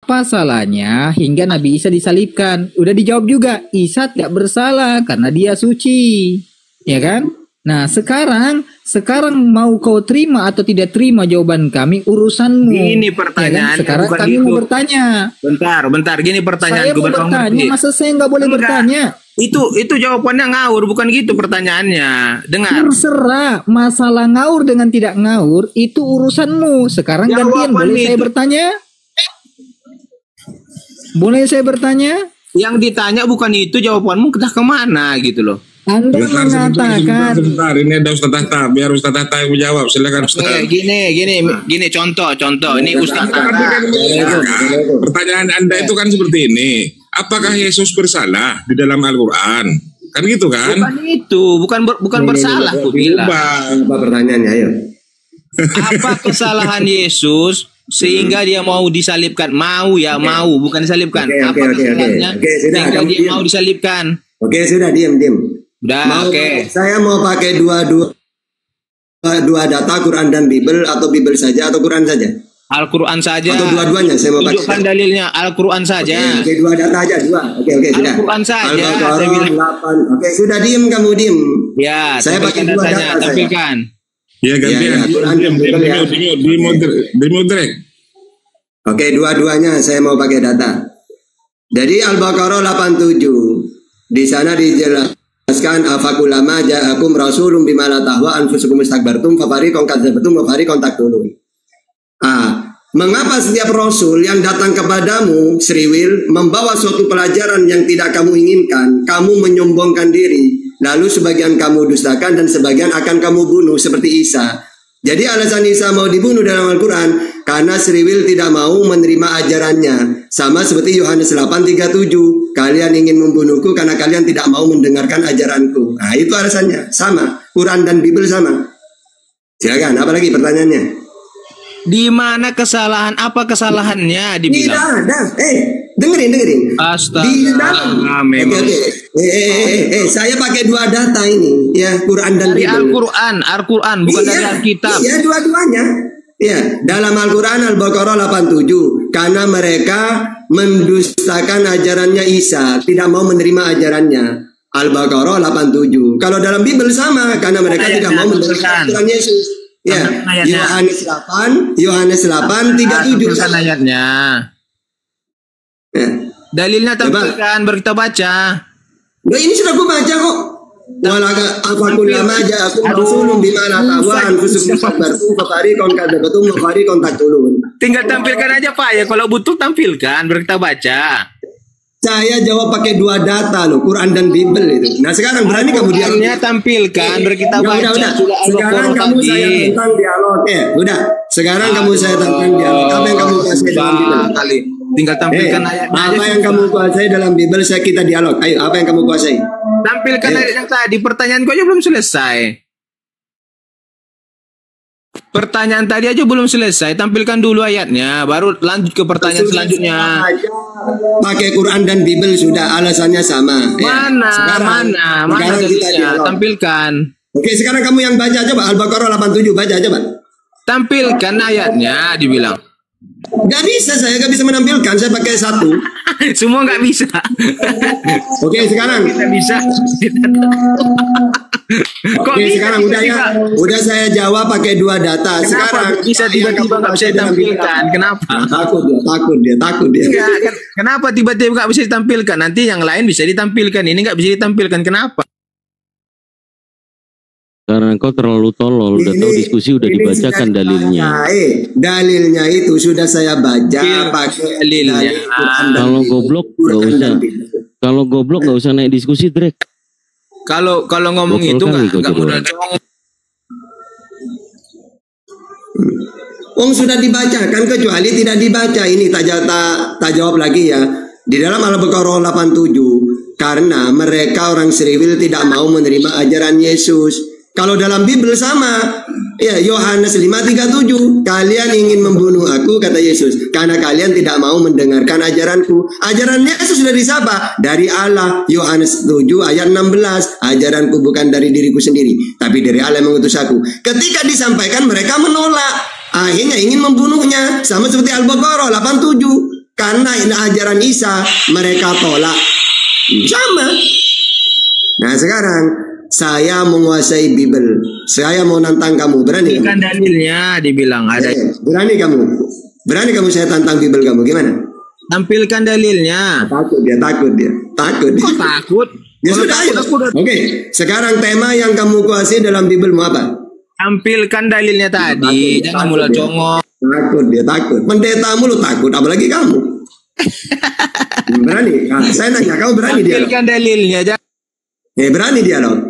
apa salahnya hingga Nabi Isa disalibkan? Udah dijawab juga, Isa tidak bersalah karena dia suci. Ya kan? Nah, sekarang mau kau terima atau tidak terima jawaban kami, urusanmu. Gini Ya pertanyaan. kan? Sekarang kami mau bertanya. Bentar. Gini pertanyaan. Saya mau bertanya, masa saya nggak boleh bertanya? Itu jawabannya ngawur, bukan gitu pertanyaannya. Dengar. Terserah, masalah ngawur dengan tidak ngawur itu urusanmu. Sekarang gantian, boleh saya bertanya? Boleh saya bertanya? Yang ditanya bukan itu, jawabanmu kita kemana gitu loh. Anda mengatakan. Sebentar, ini ada Ustaz Tahta, biar Ustaz Tahta yang menjawab. Silakan Ustaz. Gini contoh. Ini Ustaz Tahta. Pertanyaan Anda itu kan seperti ini. Apakah Yesus bersalah di dalam Al-Quran? Kan gitu kan? Bukan itu, bukan bersalah aku bilang. Apa pertanyaannya, ayo? Apa kesalahan Yesus sehingga dia mau disalibkan? Mau, bukan disalibkan. Apa kesalahannya sehingga dia mau disalibkan? Oke, sudah diam. Udah, oke. Saya mau pakai dua data, Quran dan Bible, atau Bible saja atau Quran saja? Al-Quran saja. Atau dua-duanya saya mau pakai. Tunjukkan dalilnya Al-Quran saja. Oke, dua data aja, dua. Oke, sudah. Al-Quran saja. Al-Baqarah 8. Oke, sudah diam kamu diam. Ya, saya pakai dua datanya, data. tampilkan. Ya, gantian. Dimodrek. Oke, dua-duanya saya mau pakai data. Jadi Al-Baqarah 87. Di sana dijelaskan afakulama ja'akum rasulun bima la tahwa anfusukum istakbartum fafariqan kadzabatum wa fariqan taqtulun. Mengapa setiap rasul yang datang kepadamu, Sriwil, membawa suatu pelajaran yang tidak kamu inginkan, kamu menyombongkan diri, lalu sebagian kamu dustakan dan sebagian akan kamu bunuh seperti Isa. Jadi alasan Isa mau dibunuh dalam Al-Quran karena Sriwil tidak mau menerima ajarannya. Sama seperti Yohanes 8:37, kalian ingin membunuhku karena kalian tidak mau mendengarkan ajaranku. Nah, itu alasannya. Sama, Quran dan Bible sama. Silakan, apa lagi pertanyaannya? Di mana kesalahan? Apa kesalahannya dibilang? Tidak ada. Dengerin. Astaga. Di dalam. Oke. Saya pakai dua data ini, ya, Quran dan dari Bible. Al-Quran, bukan dari Alkitab. Iya, dua-duanya. Ya, dalam Al-Quran Al-Baqarah 87, karena mereka mendustakan ajarannya Isa, tidak mau menerima ajarannya. Al-Baqarah 87. Kalau dalam Bible sama, karena mereka tidak mau menerima ajaran Yesus. Ya, Yohanes 8:37 ayatnya. Ya. Dalilnya tampilkan, kita baca. Nah, ini sudah aku baca kok. Walaka afakul lama ja'akum rasulun bima la tahwa anfusukum istakbartum fafariqan kadzabatum wa fariqan taqtulun. Tinggal tampilkan aja Pak ya, kalau butuh tampilkan, kita baca. Saya jawab pakai dua data loh, Quran dan Bible itu. Nah, sekarang berani kamu dialog. Tampilkan, kita baca. Udah. Sekarang kamu saya tentang dialog. Udah. Sekarang kamu saya tentang dialog. Apa yang kamu kuasai dalam Bible? Tinggal tampilkan ayatnya. Apa yang kamu kuasai dalam Bible, kita dialog. Ayo, apa yang kamu kuasai? Tampilkan ayat yang tadi. Pertanyaanku aja belum selesai. Pertanyaan tadi aja belum selesai. Tampilkan dulu ayatnya, baru lanjut ke pertanyaan selanjutnya. Pakai Quran dan Bible sudah, alasannya sama. Mana dalilnya? Tampilkan. Oke, sekarang kamu yang baca coba Al-Baqarah 87, baca coba. Tampilkan ayatnya, dibilang. Gak bisa, saya gak bisa menampilkan, saya pakai satu. Semua gak bisa. Oke, sekarang kita bisa. Oke, sekarang udah ya. Udah saya jawab pakai dua data. Kenapa sekarang bisa tiba-tiba gak bisa ditampilkan? Kenapa? Takut dia. Kenapa tiba-tiba gak bisa ditampilkan? Nanti yang lain bisa ditampilkan, ini gak bisa ditampilkan. Kenapa? Karena kau terlalu tolol, udah tahu diskusi udah dibacakan dalilnya. Dalilnya itu sudah saya baca pakai dalilnya. Kalau goblok nggak usah. Kalau goblok nggak usah naik diskusi, Drek. Kalau ngomong itu nggak mudah. Sudah dibacakan, kecuali tidak dibaca. Ini tak jawab lagi ya. Di dalam Al-Baqarah 87, karena mereka orang Sriwil tidak mau menerima ajaran Yesus. Kalau dalam Bible sama, ya Yohanes 5:37, kalian ingin membunuh aku, kata Yesus, karena kalian tidak mau mendengarkan ajaranku. Ajaran Yesus sudah disapa dari Allah. Yohanes 7 ayat 16, ajaranku bukan dari diriku sendiri, tapi dari Allah yang mengutus aku. Ketika disampaikan mereka menolak, akhirnya ingin membunuhnya, sama seperti Al-Baqarah 87. Karena ajaran Isa mereka tolak. Sama. Nah sekarang saya menguasai Bible. Saya mau nantang kamu. Berani? Kan dalilnya dibilang ada. Berani kamu? Berani kamu saya tantang Bible kamu? Gimana? Tampilkan dalilnya. Takut dia. Takut. Kok takut? Ya sudah, ayo. Oke, sekarang tema yang kamu kuasai dalam Bible mau apa? Tampilkan dalilnya tadi. Jangan mulai congok. Takut dia, takut. Pendeta mulu takut, apalagi kamu. Berani? Nah, saya nanya, kamu berani dia? Tampilkan dalilnya. Berani dialog.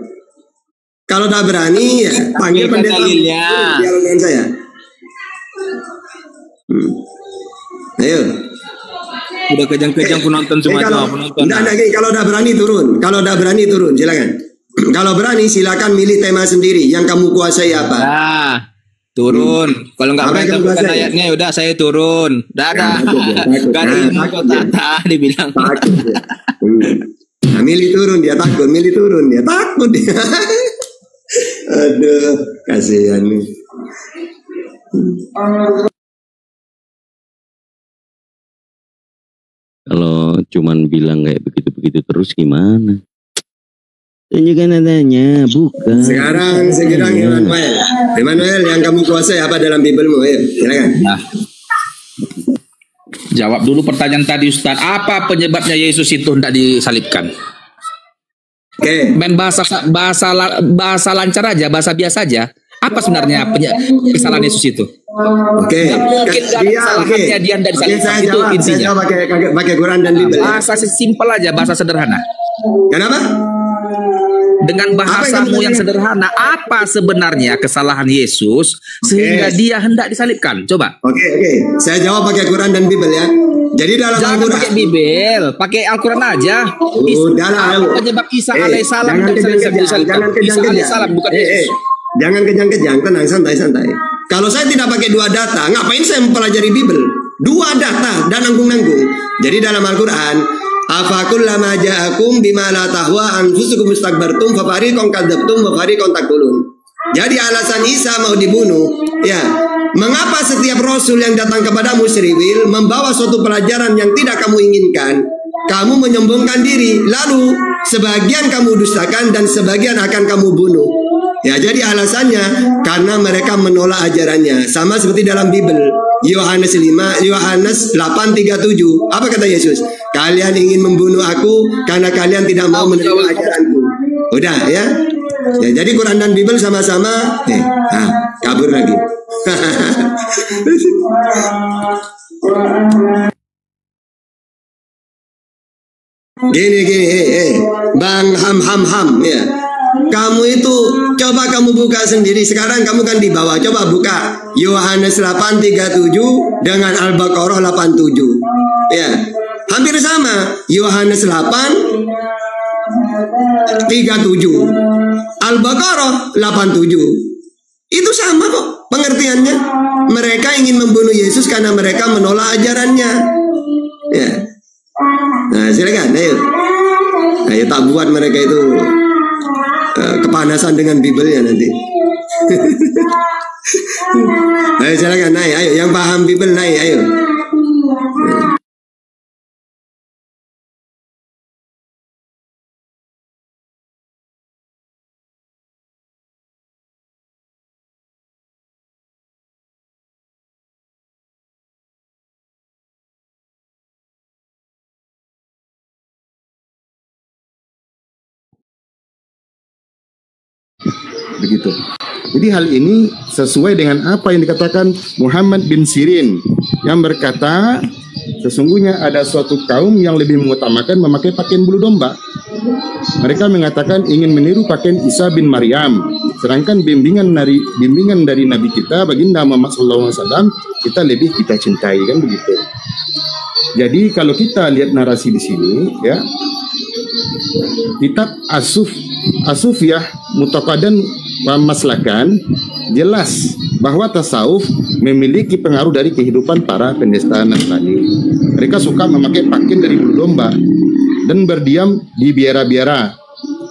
Kalau tak berani, ya panggil pendeta dalilnya. Dialog dengan saya. Ayo. Udah kejang-kejang penonton semua penonton. Kalau udah berani turun. Kalau udah berani turun, silakan. Kalau berani silakan milih tema sendiri yang kamu kuasai apa. Nah, turun. Kalau nggak berani temukan ayatnya, udah saya turun. Dadah. Kali ini kok tata dibilang. Nah, milih turun dia takut, milih turun dia takut dia. Aduh, kasihan nih. Kalau cuman bilang kayak begitu-begitu terus gimana? Tunjukkan adanya, bukan. Sekarang Emmanuel yang kamu kuasai apa dalam Biblemu? Ayo, silakan. Nah, jawab dulu pertanyaan tadi Ustaz. Apa penyebabnya Yesus itu hendak disalibkan? Oke. Main bahasa lancar aja, bahasa biasa aja. Apa sebenarnya kesalahan Yesus itu? Oke. Mungkin kesalahannya dia hendak disalibkan itu intinya. Saya pakai Quran dan Bible. Bahasa simpel aja, bahasa sederhana. Kenapa? Dengan bahasamu yang sederhana, apa sebenarnya kesalahan Yesus sehingga dia hendak disalibkan? Coba. Oke. Saya jawab pakai Quran dan Bible ya. Jadi dalam Jangan Al-Quran. pakai Bible, pakai Al-Quran aja. Penyebab Isa alaihissalam bukan Yesus. Jangan kejang-kejang, tenang, santai. Kalau saya tidak pakai dua data, ngapain saya mempelajari Bible? Dua data dan nanggung-nanggung. Jadi dalam Al-Quran, afakullama ja'akum bima la tahwa anfusukum mustakbartum fafariqan kadzabtum wa fariqan taqulun. Jadi alasan Isa mau dibunuh, ya. Mengapa setiap rasul yang datang kepadamu Sriwil membawa suatu pelajaran yang tidak kamu inginkan? Kamu menyombongkan diri, lalu sebagian kamu dustakan dan sebagian akan kamu bunuh. Ya, jadi alasannya karena mereka menolak ajarannya. Sama seperti dalam Bible. Yohanes 8:37. Apa kata Yesus? Kalian ingin membunuh aku karena kalian tidak mau menerima ajaranku. Udah ya. Ya, jadi Quran dan Bible sama-sama kabur lagi. Gini, Bang Ham ya. Kamu itu coba kamu buka sendiri. Sekarang kamu kan di bawah. Coba buka Yohanes 8:37 dengan Al-Baqarah 87. Ya. Hampir sama. Yohanes 8:37. Al-Baqarah 87. Itu sama kok pengertiannya. Mereka ingin membunuh Yesus karena mereka menolak ajarannya. Ya. Nah, silakan, ayo tak buat mereka itu kepanasan dengan Bible-nya nanti. Ayo silakan naik, ayo yang paham Bible naik, ayo. Begitu. Jadi hal ini sesuai dengan apa yang dikatakan Muhammad bin Sirin yang berkata sesungguhnya ada suatu kaum yang lebih mengutamakan memakai pakaian bulu domba. Mereka mengatakan ingin meniru pakaian Isa bin Maryam, sedangkan bimbingan dari Nabi kita baginda Muhammad SAW kita cintai, kan begitu. Jadi kalau kita lihat narasi di sini ya, kitab Asufiyah Mutaqadan wa Maslakan jelas bahwa tasawuf memiliki pengaruh dari kehidupan para pendeta Nasrani. Mereka suka memakai pakaian dari bulu domba dan berdiam di biara-biara.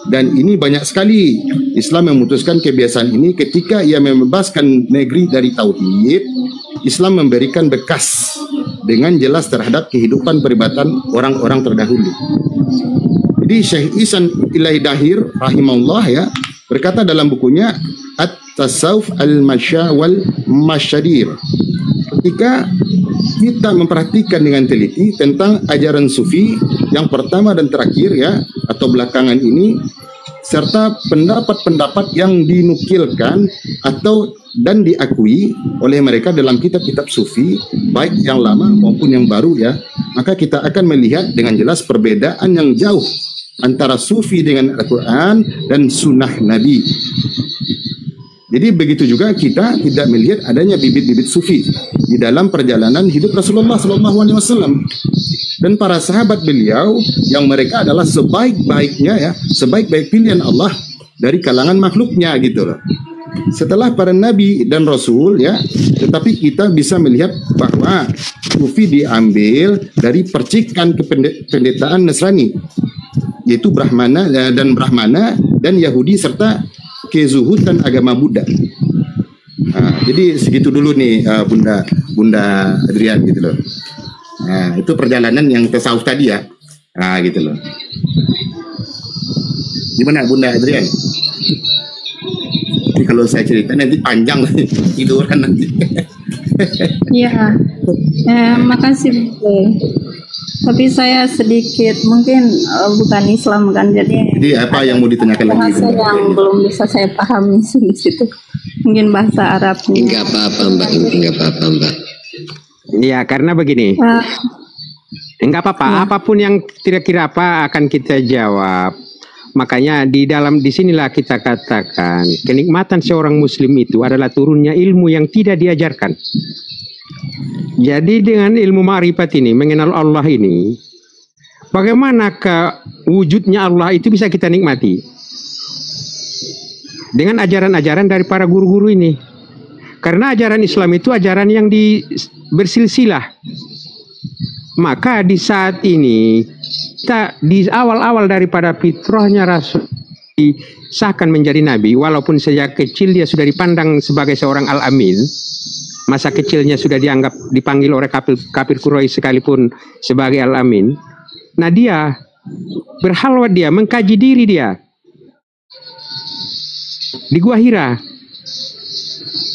Dan ini banyak sekali Islam memutuskan kebiasaan ini ketika ia membebaskan negeri dari tauhid. Islam memberikan bekas dengan jelas terhadap kehidupan peribatan orang-orang terdahulu. Jadi Syekh Ihsan Ilahi Dahir rahimahullah ya berkata dalam bukunya At-Tasawuf Al-Masya wal Masyadir, ketika kita memperhatikan dengan teliti tentang ajaran sufi yang pertama dan terakhir ya atau belakangan ini, serta pendapat-pendapat yang dinukilkan atau dan diakui oleh mereka dalam kitab-kitab sufi baik yang lama maupun yang baru ya, maka kita akan melihat dengan jelas perbedaan yang jauh antara sufi dengan Al-Quran dan sunnah Nabi. Jadi begitu juga kita tidak melihat adanya bibit-bibit sufi di dalam perjalanan hidup Rasulullah SAW dan para sahabat beliau yang mereka adalah sebaik-baiknya ya, sebaik-baik pilihan Allah dari kalangan makhluknya gitu loh. Setelah para nabi dan rasul ya, tetapi kita bisa melihat bahwa sufi diambil dari percikan kependetaan Nasrani, yaitu Brahmana dan Yahudi serta kezuhudan agama Buddha. Nah, jadi segitu dulu nih Bunda Adrian gitu loh. Nah, itu perjalanan yang tasawuf tadi ya. Nah, gitu loh. Gimana Bunda Adrian? Ini kalau saya cerita nanti panjang tiduran nanti. Iya. Makasih Bu. Tapi saya sedikit mungkin bukan Islam kan, jadi apa yang mau ditanyakan lagi? Bahasa yang belum bisa saya pahami di situ. Mungkin bahasa Arab. Enggak apa-apa Mbak. Ya, karena begini. Enggak apa-apa, apapun yang kira-kira apa akan kita jawab. Makanya di sinilah kita katakan kenikmatan seorang muslim itu adalah turunnya ilmu yang tidak diajarkan. Jadi dengan ilmu ma'rifat ini, mengenal Allah ini, bagaimana wujudnya Allah itu bisa kita nikmati? Dengan ajaran-ajaran dari para guru-guru ini. Karena ajaran Islam itu ajaran yang bersilsilah. Maka di saat ini, kita di awal-awal daripada fitrahnya Rasul disahkan menjadi Nabi, walaupun sejak kecil dia sudah dipandang sebagai seorang Al-Amin, masa kecilnya sudah dipanggil oleh kafir Quraisy sekalipun sebagai Al-Amin. Nah dia berhalwat, dia mengkaji diri dia di Gua Hira,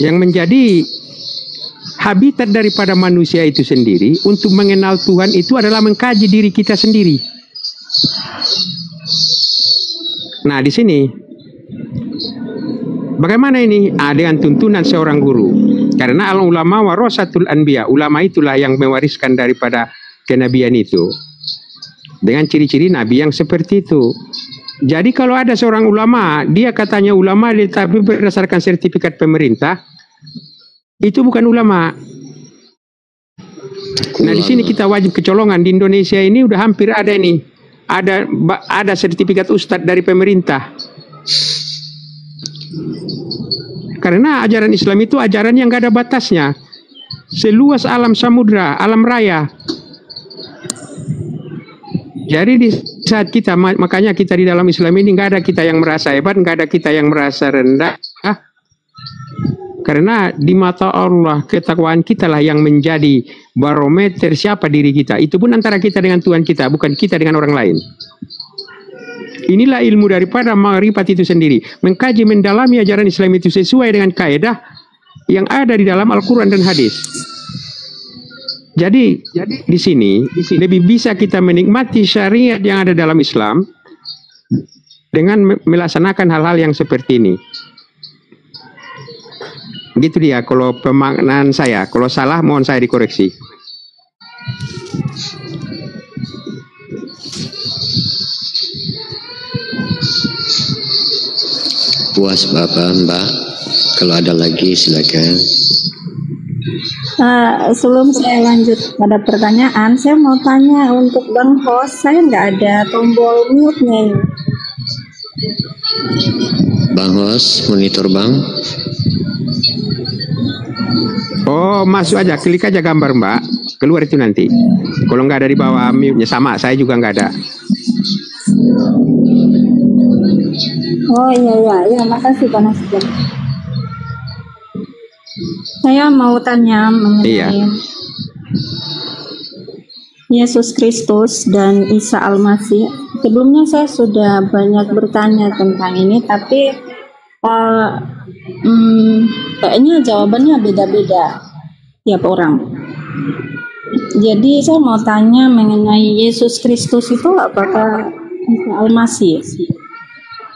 yang menjadi habitat daripada manusia itu sendiri untuk mengenal Tuhan itu adalah mengkaji diri kita sendiri. Nah di sini bagaimana ini? Dengan tuntunan seorang guru. Karena al-ulama warasatul anbiya, ulama itulah yang mewariskan daripada kenabian itu. Dengan ciri-ciri nabi yang seperti itu. Jadi kalau ada seorang ulama, dia katanya ulama tapi berdasarkan sertifikat pemerintah, itu bukan ulama. Nah di sini kita wajib kecolongan. Di Indonesia ini udah hampir ada ini, ada sertifikat ustadz dari pemerintah. Karena ajaran Islam itu ajaran yang gak ada batasnya, seluas alam samudra, alam raya. Jadi di saat kita, makanya kita di dalam Islam ini gak ada kita yang merasa hebat, gak ada kita yang merasa rendah. Karena di mata Allah ketakwaan kita lah yang menjadi barometer siapa diri kita. Itu pun antara kita dengan Tuhan kita, bukan kita dengan orang lain. Inilah ilmu daripada ma'rifat itu sendiri. Mengkaji, mendalami ajaran Islam itu sesuai dengan kaidah yang ada di dalam Al-Quran dan hadis. Jadi di sini lebih bisa kita menikmati syariat yang ada dalam Islam dengan melaksanakan hal-hal yang seperti ini. Gitu dia kalau pemaknaan saya. Kalau salah mohon saya dikoreksi. Puas Bapak, Mbak. Kalau ada lagi silakan. Sebelum saya lanjut pada pertanyaan, saya mau tanya untuk Bang Host, saya nggak ada tombol mute-nya ini. Bang Host, monitor Bang. Oh, masuk aja, klik aja gambar Mbak. Keluar itu nanti. Kalau nggak ada di bawah mute-nya, sama, saya juga nggak ada. Oh iya, makasih Pak Nasir. Saya mau tanya mengenai Yesus Kristus dan Isa Al-Masih. Sebelumnya saya sudah banyak bertanya tentang ini, tapi kayaknya jawabannya beda-beda tiap orang. Jadi saya mau tanya mengenai Yesus Kristus itu apakah Isa Al-Masih?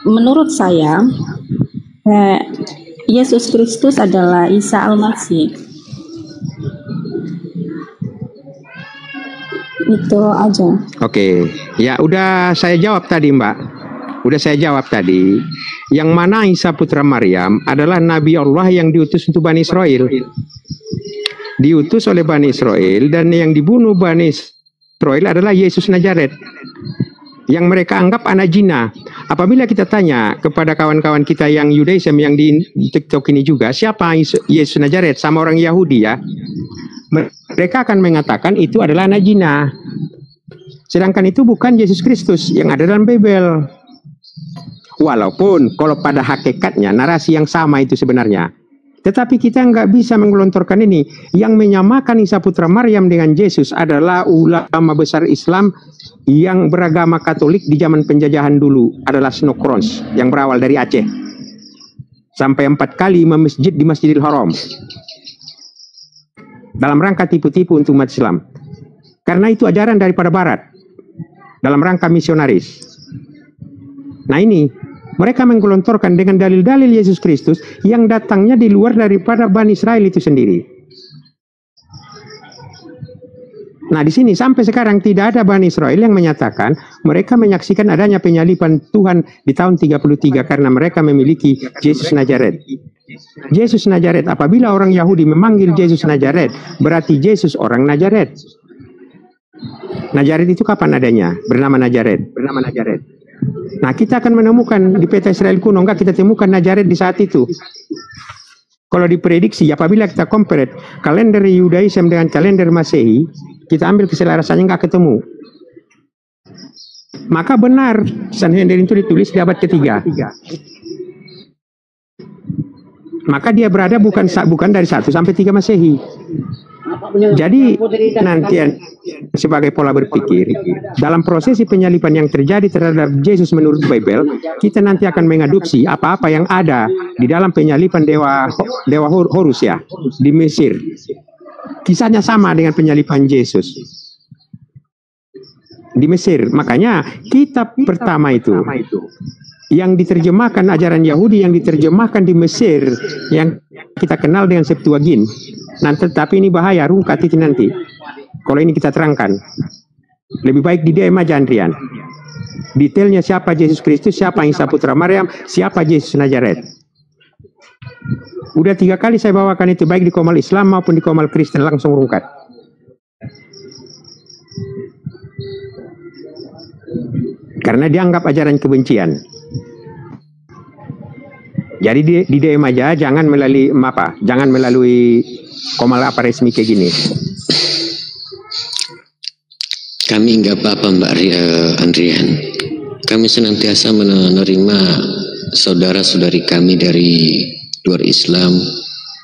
Menurut saya, Yesus Kristus adalah Isa Al-Masih. Itu aja. Oke, ya udah saya jawab tadi Mbak. Udah saya jawab tadi. Yang mana Isa putra Maryam adalah Nabi Allah yang diutus untuk Bani Israel. Diutus oleh Bani Israel, dan yang dibunuh Bani Israel adalah Yesus Nazaret, yang mereka anggap anak zina. Apabila kita tanya kepada kawan-kawan kita yang Yudaism yang di TikTok ini juga, siapa Yesus Nazaret sama orang Yahudi ya, mereka akan mengatakan itu adalah anak zina. Sedangkan itu bukan Yesus Kristus yang ada dalam Bible. Walaupun kalau pada hakikatnya narasi yang sama itu sebenarnya. Tetapi kita nggak bisa menggelontorkan ini. Yang menyamakan Isa putra Maryam dengan Yesus adalah ulama besar Islam yang beragama Katolik di zaman penjajahan dulu, adalah Snokrons yang berawal dari Aceh. Sampai 4 kali imam masjid di Masjidil Haram. Dalam rangka tipu-tipu untuk umat Islam. Karena itu ajaran daripada Barat. Dalam rangka misionaris. Nah ini, mereka menggelontorkan dengan dalil-dalil Yesus Kristus yang datangnya di luar daripada Bani Israel itu sendiri. Nah di sini sampai sekarang tidak ada Bani Israel yang menyatakan mereka menyaksikan adanya penyaliban Tuhan di tahun 33 karena mereka memiliki Yesus Nazaret. Yesus Nazaret, apabila orang Yahudi memanggil Yesus Nazaret, berarti Yesus orang Nazaret. Nazaret itu kapan adanya? Bernama Nazaret. Nah kita akan menemukan di peta Israel kuno, enggak kita temukan Nazaret di saat itu. Kalau diprediksi, apabila kita compare kalender Yudaism dengan kalender Masehi, kita ambil keselarasannya enggak ketemu. Maka benar Sanhedrin itu ditulis di abad ketiga. Maka dia berada bukan dari 1 sampai 3 Masehi. Jadi nanti sebagai pola berpikir dalam prosesi penyaliban yang terjadi terhadap Yesus menurut Bible, kita nanti akan mengadopsi apa-apa yang ada di dalam penyaliban dewa Horus ya di Mesir. Kisahnya sama dengan penyaliban Yesus di Mesir. Makanya kitab pertama itu yang diterjemahkan ajaran Yahudi yang diterjemahkan di Mesir yang kita kenal dengan Septuagint. Nah, tetapi ini bahaya, rungkat itu nanti. Kalau ini kita terangkan. Lebih baik di DM aja Andrian. Detailnya siapa Yesus Kristus, siapa Isa putra Maryam, siapa Yesus Nazaret. Udah 3 kali saya bawakan itu, baik di Komal Islam maupun di Komal Kristen, langsung rungkat. Karena dianggap ajaran kebencian. Jadi di DM aja, jangan melalui Komal apa resmi kayak gini. Kami nggak apa-apa Mbak Andrian. Kami senantiasa menerima saudara-saudari kami dari luar Islam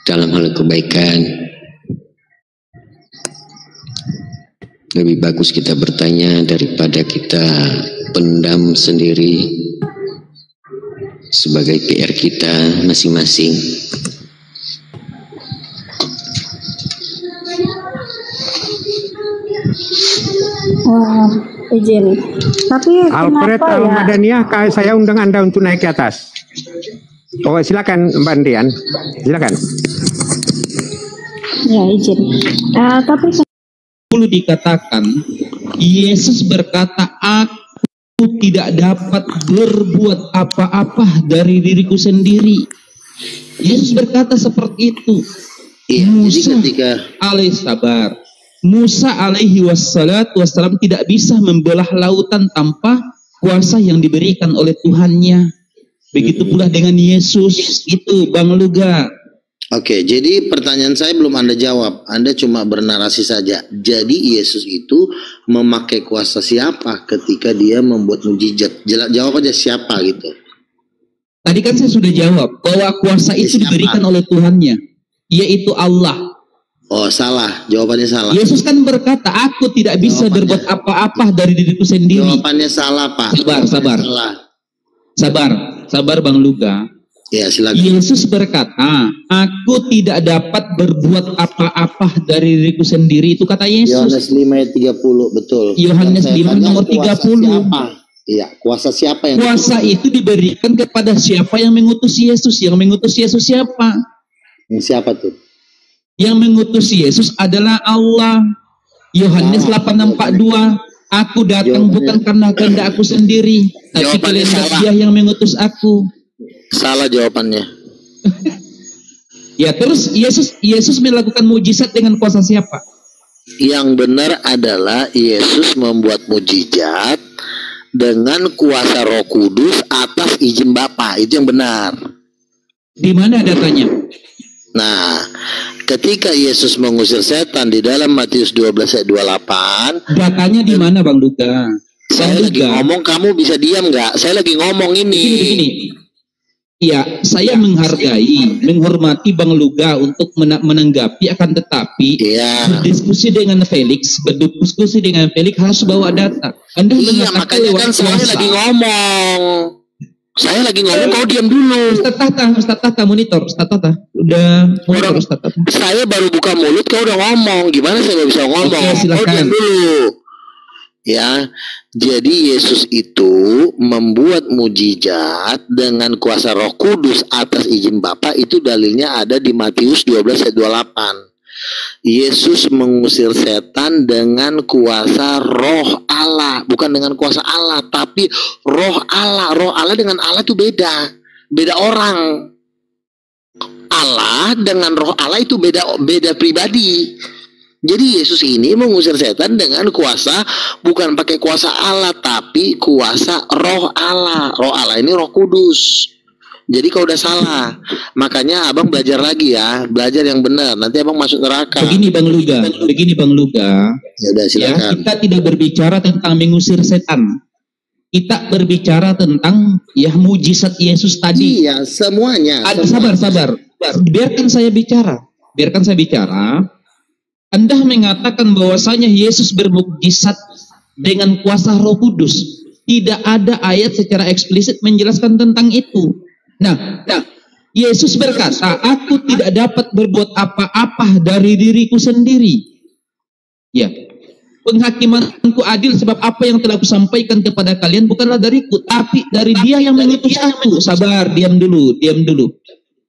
dalam hal kebaikan. Lebih bagus kita bertanya daripada kita pendam sendiri sebagai PR kita masing-masing. Izin. Tapi Alfred Al-Madaniyah, saya undang Anda untuk naik ke atas. Oh, silakan Mbak Andrian. Silakan. Ya, izin. Tapi perlu dikatakan Yesus berkata, aku tidak dapat berbuat apa-apa dari diriku sendiri. Yesus berkata seperti itu. Musa alaihi wassalam tidak bisa membelah lautan tanpa kuasa yang diberikan oleh Tuhannya. Begitu pula dengan Yesus. Itu Bang Luga. Oke, jadi pertanyaan saya belum Anda jawab. Anda cuma bernarasi saja. Jadi Yesus itu memakai kuasa siapa ketika dia membuat mujizat? Jawab aja siapa gitu. Tadi kan saya sudah jawab bahwa kuasa itu diberikan oleh Tuhannya, yaitu Allah. Oh, salah. Jawabannya salah. Yesus kan berkata, aku tidak bisa berbuat apa-apa dari diriku sendiri. Jawabannya salah, Pak. Sabar Bang Luga. Ya, silakan. Yesus berkata, aku tidak dapat berbuat apa-apa dari diriku sendiri. Itu kata Yesus. Yohanes 5 ayat 30, betul. Yohanes 5 nomor 30. Iya, kuasa siapa yang kuasa itu diberikan kepada siapa yang mengutus Yesus? Yang mengutus Yesus siapa? Siapa tuh? Yang mengutus Yesus adalah Allah. Yohanes 8:42. Aku datang bukan karena kehendak aku sendiri, tapi kehendak Dia yang mengutus aku. Salah jawabannya. Ya, terus Yesus melakukan mujizat dengan kuasa siapa? Yang benar adalah Yesus membuat mujizat dengan kuasa Roh Kudus atas izin Bapa. Itu yang benar. Di mana datanya? Nah, ketika Yesus mengusir setan di dalam Matius 12 ayat 28, datanya di mana, Bang Luga? Saya lagi ngomong, kamu bisa diam nggak? Saya lagi ngomong ini. Begini. Ya, saya menghormati Bang Luga untuk menanggapi, akan tetapi berdiskusi dengan Felix harus bawa data. Anda makanya kan saya lagi ngomong. Saya lagi ngomong, kau diam dulu. Ustaz Tata monitor, Ustaz Tata. Udah monitor Ustaz Tata. Saya baru buka mulut, kau udah ngomong. Gimana saya nggak bisa ngomong? Oke, silakan. Kau diam dulu. Ya, jadi Yesus itu membuat mujizat dengan kuasa Roh Kudus atas izin Bapa. Itu dalilnya ada di Matius 12 ayat 28. Yesus mengusir setan dengan kuasa Roh Allah, bukan dengan kuasa Allah, tapi Roh Allah. Roh Allah dengan Allah itu beda orang. Allah dengan Roh Allah itu beda pribadi. Jadi Yesus ini mengusir setan dengan kuasa, bukan pakai kuasa Allah, tapi kuasa Roh Allah. Roh Allah ini Roh Kudus. Jadi kau udah salah. Makanya abang belajar lagi ya, belajar yang benar. Nanti abang masuk neraka. Begini Bang Luga. Ya udah silakan. Ya, kita tidak berbicara tentang mengusir setan. Kita berbicara tentang mujizat Yesus tadi. Iya, semuanya. Sabar. Biarkan saya bicara. Anda mengatakan bahwasanya Yesus bermujizat dengan kuasa Roh Kudus. Tidak ada ayat secara eksplisit menjelaskan tentang itu. Nah, Yesus berkata, aku tidak dapat berbuat apa-apa dari diriku sendiri. Ya, penghakimanku adil sebab apa yang telah kusampaikan kepada kalian bukanlah dariku, tapi dari Dia yang mengutus aku. Sabar, diam dulu.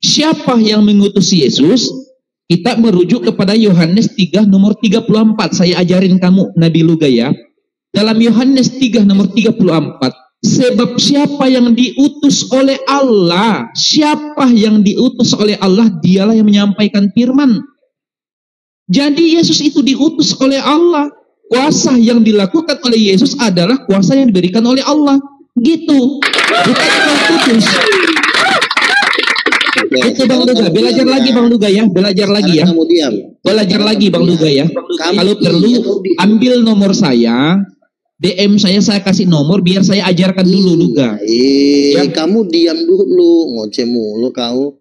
Siapa yang mengutus Yesus? Kita merujuk kepada Yohanes 3 nomor 34. Saya ajarin kamu Nabi Luga ya. Dalam Yohanes 3 nomor 34. Sebab siapa yang diutus oleh Allah, dialah yang menyampaikan firman. Jadi Yesus itu diutus oleh Allah. Kuasa yang dilakukan oleh Yesus adalah kuasa yang diberikan oleh Allah. Gitu. Bukan Roh Kudus. Itu Bang Luga. Belajar lagi Bang Luga ya. Belajar lagi Bang Luga ya. Kalau perlu ambil nomor saya. DM saya kasih nomor biar saya ajarkan dulu Luga. Kamu diam dulu, ngoceh mulu kau.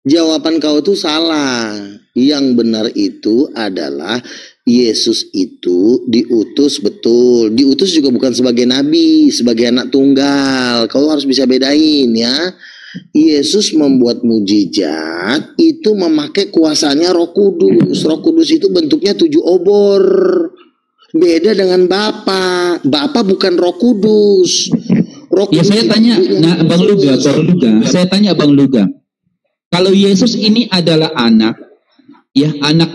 Jawaban kau itu salah. Yang benar itu adalah Yesus itu diutus, betul. Diutus juga bukan sebagai nabi, sebagai anak tunggal. Kau harus bisa bedain ya. Yesus membuat mujizat itu memakai kuasanya Roh Kudus. Roh Kudus itu bentuknya 7 obor. Beda dengan Bapa. Bapa bukan Roh Kudus. Saya tanya, Bang Luga. Saya tanya Bang Luga. Kalau Yesus ini adalah anak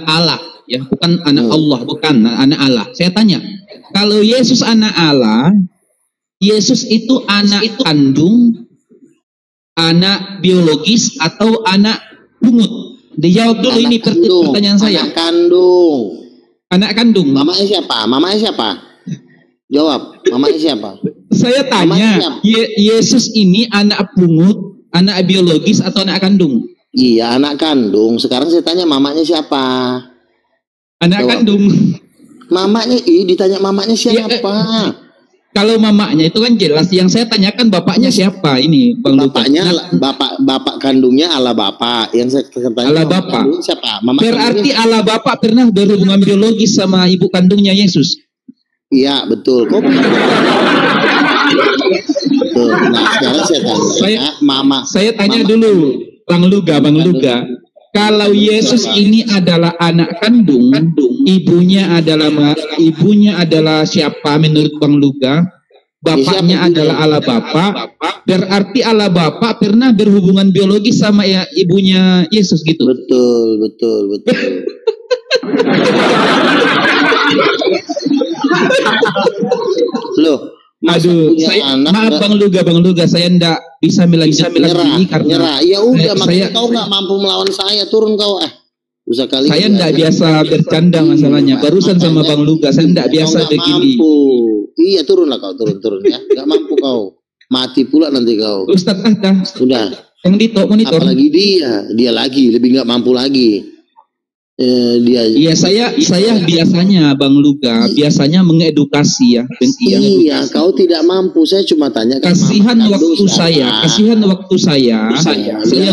Allah, ya, bukan anak Allah, bukan anak Allah. Saya tanya, kalau Yesus anak Allah, Yesus itu anak kandung, anak biologis atau anak pungut? Dijawab dulu ini pertanyaan saya. Anak kandung. Mamanya siapa? Jawab. Mamanya siapa? Saya tanya, Yesus ini anak pungut, anak biologis atau anak kandung? Iya, anak kandung. Sekarang saya tanya mamanya siapa? Anak kandung. Mamanya, ditanya mamanya siapa? Kalau mamanya itu kan jelas. Yang saya tanyakan bapaknya siapa ini, Bang Luka? Bapaknya bapak kandungnya Allah bapak. Yang saya tanya Allah bapak. Siapa? Mama Berarti Allah bapak pernah berhubungan biologis sama ibu kandungnya Yesus. Iya, betul. Kok betul. Nah, sekarang saya tanya, mama. Saya tanya dulu, Bang Luga. Kalau Yesus ini adalah anak kandung, ibunya adalah siapa menurut Bang Luga? Bapaknya adalah Allah Bapa. Berarti Allah Bapa pernah berhubungan biologis sama ibunya Yesus gitu. Betul. Loh, aduh, maaf Bang Luga, saya ndak bisa melanjutkan lagi karena nyerah. Ya udah, makanya kau nggak mampu melawan saya, turun kau. Usah kali. Saya ndak biasa bercanda masalahnya. Barusan sama Bang Luga, saya ndak biasa begini. Mampu. Iya, turunlah kau, turun ya. Nggak mampu kau. Mati pula nanti kau. Ustaz sudah. Yang di monitor. Apalagi dia lagi lebih nggak mampu lagi. Iya, saya biasanya Bang Luga biasanya mengedukasi ya. Iya, kau tidak mampu. Saya cuma tanya. Kasihan waktu saya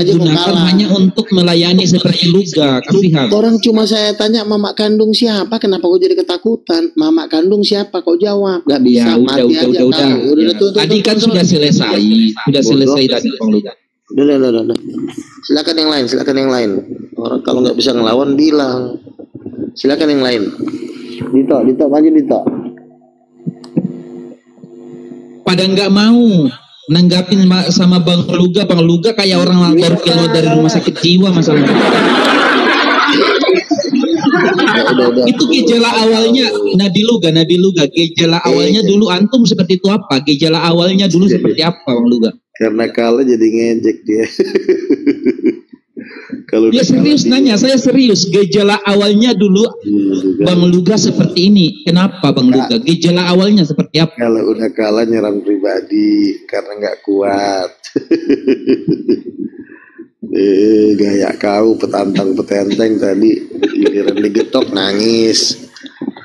gunakan hanya untuk melayani seperti Luga. Kasihan. Orang cuma saya tanya mama kandung siapa, kenapa kau jadi ketakutan? Mama kandung siapa? Kau jawab. Gak bisa. Udah. Tadi kan sudah selesai tadi Bang Luga. Udah. Silakan yang lain. Orang kalau nggak bisa ngelawan bilang. Silakan yang lain. Dito, maju Dito. Pada nggak mau nanggapin sama Bang Luga kayak orang baru keluar dari rumah sakit jiwa masalahnya. Udah. Itu gejala awalnya Nabi Luga. Gejala awalnya dulu antum seperti itu apa? Gejala awalnya dulu seperti apa Bang Luga? Karena kalah jadi ngejek dia. Kalau dia serius nanya, saya serius. Gejala awalnya dulu Bang Luga seperti ini. Kenapa Bang Luga? Gejala awalnya seperti apa? Kalau udah kalah nyerang pribadi karena nggak kuat. Gaya kau petenteng tadi giliran digetok nangis.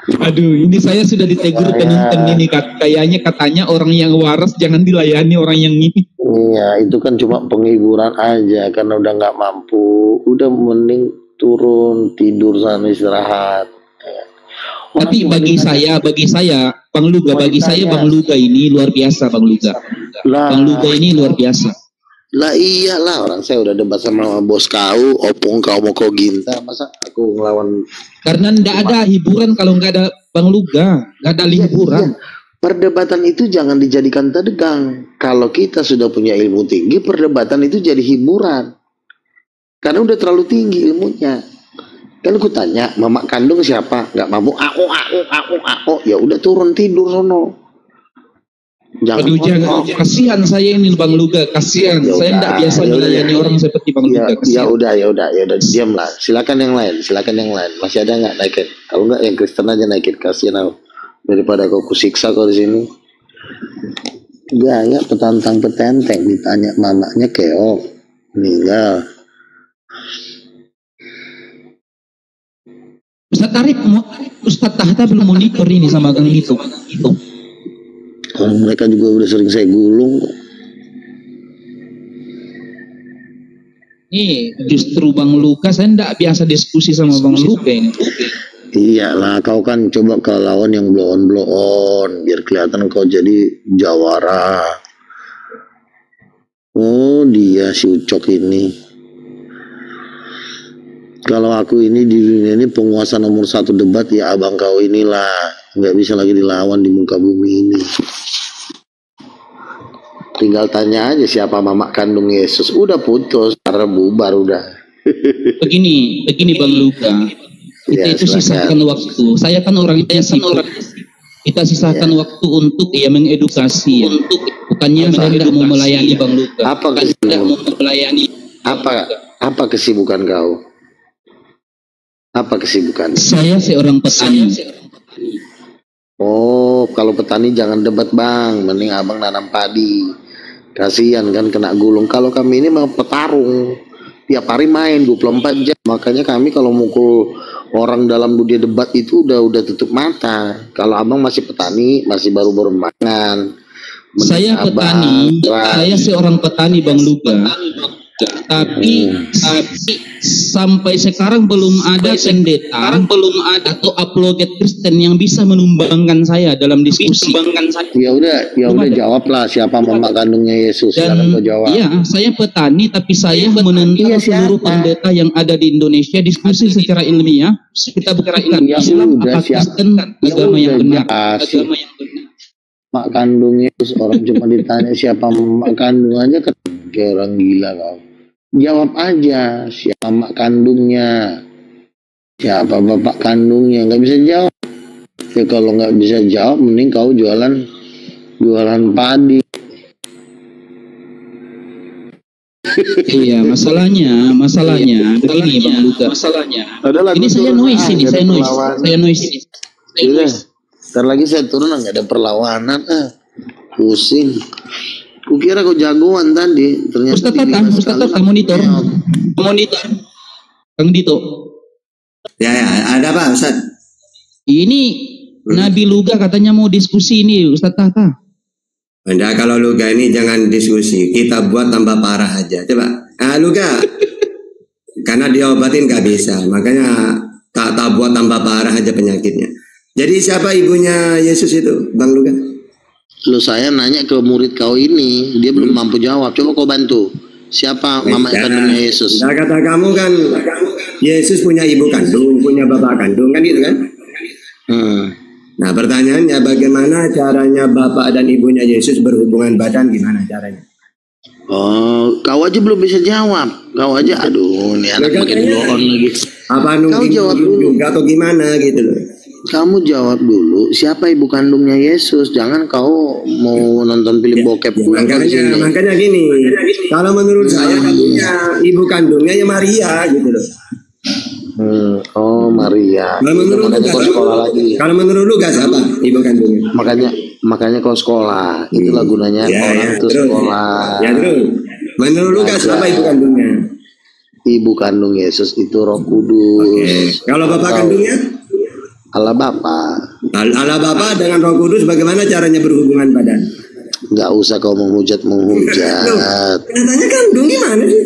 Aduh, ini saya sudah ditegur penonton ini kayaknya katanya orang yang waras jangan dilayani orang yang ini. Iya, itu kan cuma penghiburan aja karena udah nggak mampu, udah mending turun tidur sana istirahat. Tapi bagi saya Bang Luga, Bang Luga ini luar biasa Bang Luga. Bang Luga ini luar biasa. Lah iyalah, orang saya udah debat sama bos kau, opung kau mau kau ginta, masa aku ngelawan. Karena ndak ada hiburan kalau nggak ada Bang Luga, nggak ada hiburan. Ya. Perdebatan itu jangan dijadikan tegang. Kalau kita sudah punya ilmu tinggi, perdebatan itu jadi hiburan. Karena udah terlalu tinggi ilmunya. Kan aku tanya, mama kandung siapa? Nggak mampu, aku. Ya udah turun tidur sono. Jangan. Kasihan saya ini Bang Luga, kasihan. Saya tidak biasa melayani orang seperti Bang Luga. Ya udah, diamlah. Silakan yang lain. Masih ada nggak naikin? Kalau nggak yang Kristen aja naikin, kasihan aku. Daripada kau kusiksa kau di sini. Gaya petenteng ditanya mamanya keok, meninggal. Ustaz Tahta belum monitor ini sama Kang Dito. Mereka juga udah sering saya gulung. Nih, justru Bang Luka saya enggak biasa diskusi sama Bang Luka ini. Iyalah, kau kan coba ke lawan yang blow on biar kelihatan kau jadi jawara. Oh, dia si Ucok ini. Kalau aku ini di dunia ini penguasa nomor 1 debat, ya abang kau inilah. Nggak bisa lagi dilawan di muka bumi ini. Tinggal tanya aja siapa mama kandung Yesus. Udah putus, karena bubar udah. Begini Bang Luka. Kita itu sisakan waktu. Saya kan orangnya sibuk. Kita sisakan waktu untuk mengedukasi. Bukannya saya tidak mau melayani Bang Luka. Apa kesibukan kau? Apa kesibukan? Saya seorang petani. Oh, kalau petani jangan debat Bang. Mending abang nanam padi. Kasihan kan kena gulung. Kalau kami ini memang petarung. Tiap hari main 24 jam. Makanya kami kalau mukul orang dalam dunia debat itu udah tutup mata. Kalau abang masih petani, masih baru makan. Saya petani, saya seorang petani Bang Luga. Tapi sampai sekarang belum ada pendeta, atau apologet Kristen yang bisa menumbangkan saya dalam diskusi. Ya udah jawablah, siapa mama kandungnya Yesus? Dan iya, saya petani tapi saya menentang seluruh pendeta yang ada di Indonesia diskusi secara ilmiah. Kita buktikan Islam apa Kristen agama yang benar. Mak kandungnya Yesus, orang cuma ditanya siapa mak kandung aja kayak orang gila kau. Jawab aja siapa mak kandungnya, siapa bapak kandungnya. Nggak bisa jawab ya. Kalau nggak bisa jawab mending kau jualan padi. Iya, masalahnya begini Bang Luga. Ini saya noise. Ntar lagi saya turun nggak ada perlawanan, pusing. Kukira kau jagoan tadi, ternyata Ustaz Tata monitor. Kang Dito. Ya, ada apa Ustaz? Ini Nabi Luga katanya mau diskusi ini Ustaz Tata. Anda kalau Luga ini jangan diskusi, kita buat tambah parah aja. Coba, Luga, karena diobatin nggak bisa, makanya tak buat tambah parah aja penyakitnya. Jadi siapa ibunya Yesus itu, Bang Luga? Lu saya nanya ke murid kau ini, dia belum mampu jawab. Coba kau bantu. Siapa mama kandungnya Yesus? Nah, kata kamu kan, Yesus punya ibu kandung, punya bapak kandung, kan gitu kan? Nah pertanyaannya, bagaimana caranya bapak dan ibunya Yesus berhubungan badan, gimana caranya? Oh, kau aja belum bisa jawab. Kau aja, aduh, ini anak makin blow on lagi. Apa kau jawab dulu atau gimana gitu loh? Kamu jawab dulu siapa ibu kandungnya Yesus. Jangan kau mau nonton film bokep. Makanya gini, kalau menurut saya ibu kandungnya ya Maria gitu loh. Oh Maria. Kalau menurut lu gak siapa ibu kandungnya? Makanya kau sekolah. Itulah gunanya orang itu sekolah. Ya terus. Menurut lu gak siapa ibu kandungnya? Ibu kandung Yesus itu Roh Kudus. Kalau bapak kandungnya? Allah Bapa. Allah Bapa dengan Roh Kudus bagaimana caranya berhubungan badan? Nggak usah kau menghujat. Katanya kandung gimana sih?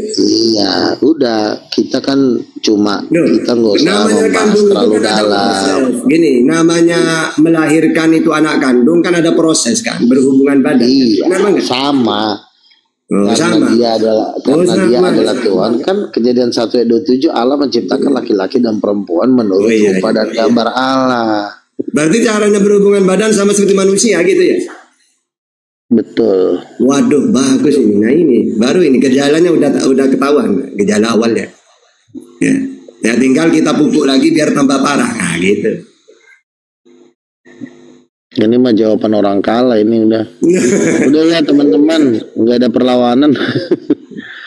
Iya, udah kita kan cuma kita nggak usah membahas terlalu dalam. Gini, namanya melahirkan itu anak kandung kan ada proses kan berhubungan badan. Iya, sama. Karena dia adalah Tuhan. Kan Kejadian 1 ayat 27 Allah menciptakan laki-laki dan perempuan menurut rupa dan gambar Allah. Berarti caranya berhubungan badan sama seperti manusia gitu ya? Betul. Waduh, bagus ini. Nah ini baru ini gejalanya udah ketahuan, gejala awal ya. Ya tinggal kita pupuk lagi biar tambah parah. Nah gitu. Ini mah jawaban orang kalah ini udah. Udah lihat teman-teman, nggak ada perlawanan.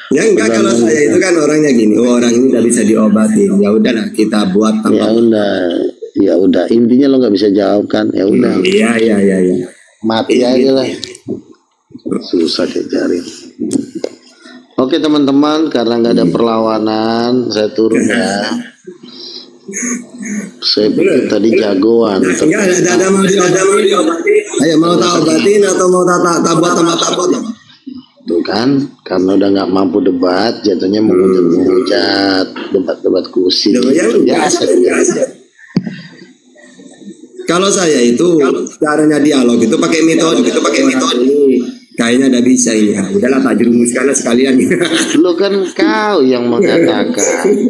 Ya enggak, kalau saya itu kan orangnya gini, orang ini nggak bisa diobatin. Ya udahlah kita buat tambah. Ya udah. Intinya lo nggak bisa jawab kan? Ya udah. Iya. Mati aja lah. Susah dicari. Oke teman-teman, karena nggak ada perlawanan, saya turun ya. Saya pikir tadi jagoan. Enggak ada mau diobatin. Ayo mau tak obatin atau mau tak buat tambah. Tuh kan, karena udah nggak mampu debat, jatuhnya menghujat, debat kursi. Biasa. Kalau saya itu caranya dialog itu pakai metode. Kayaknya udah bisa ini. Udahlah tak jerumuskan sekalian. Lo kan kau yang mengatakan.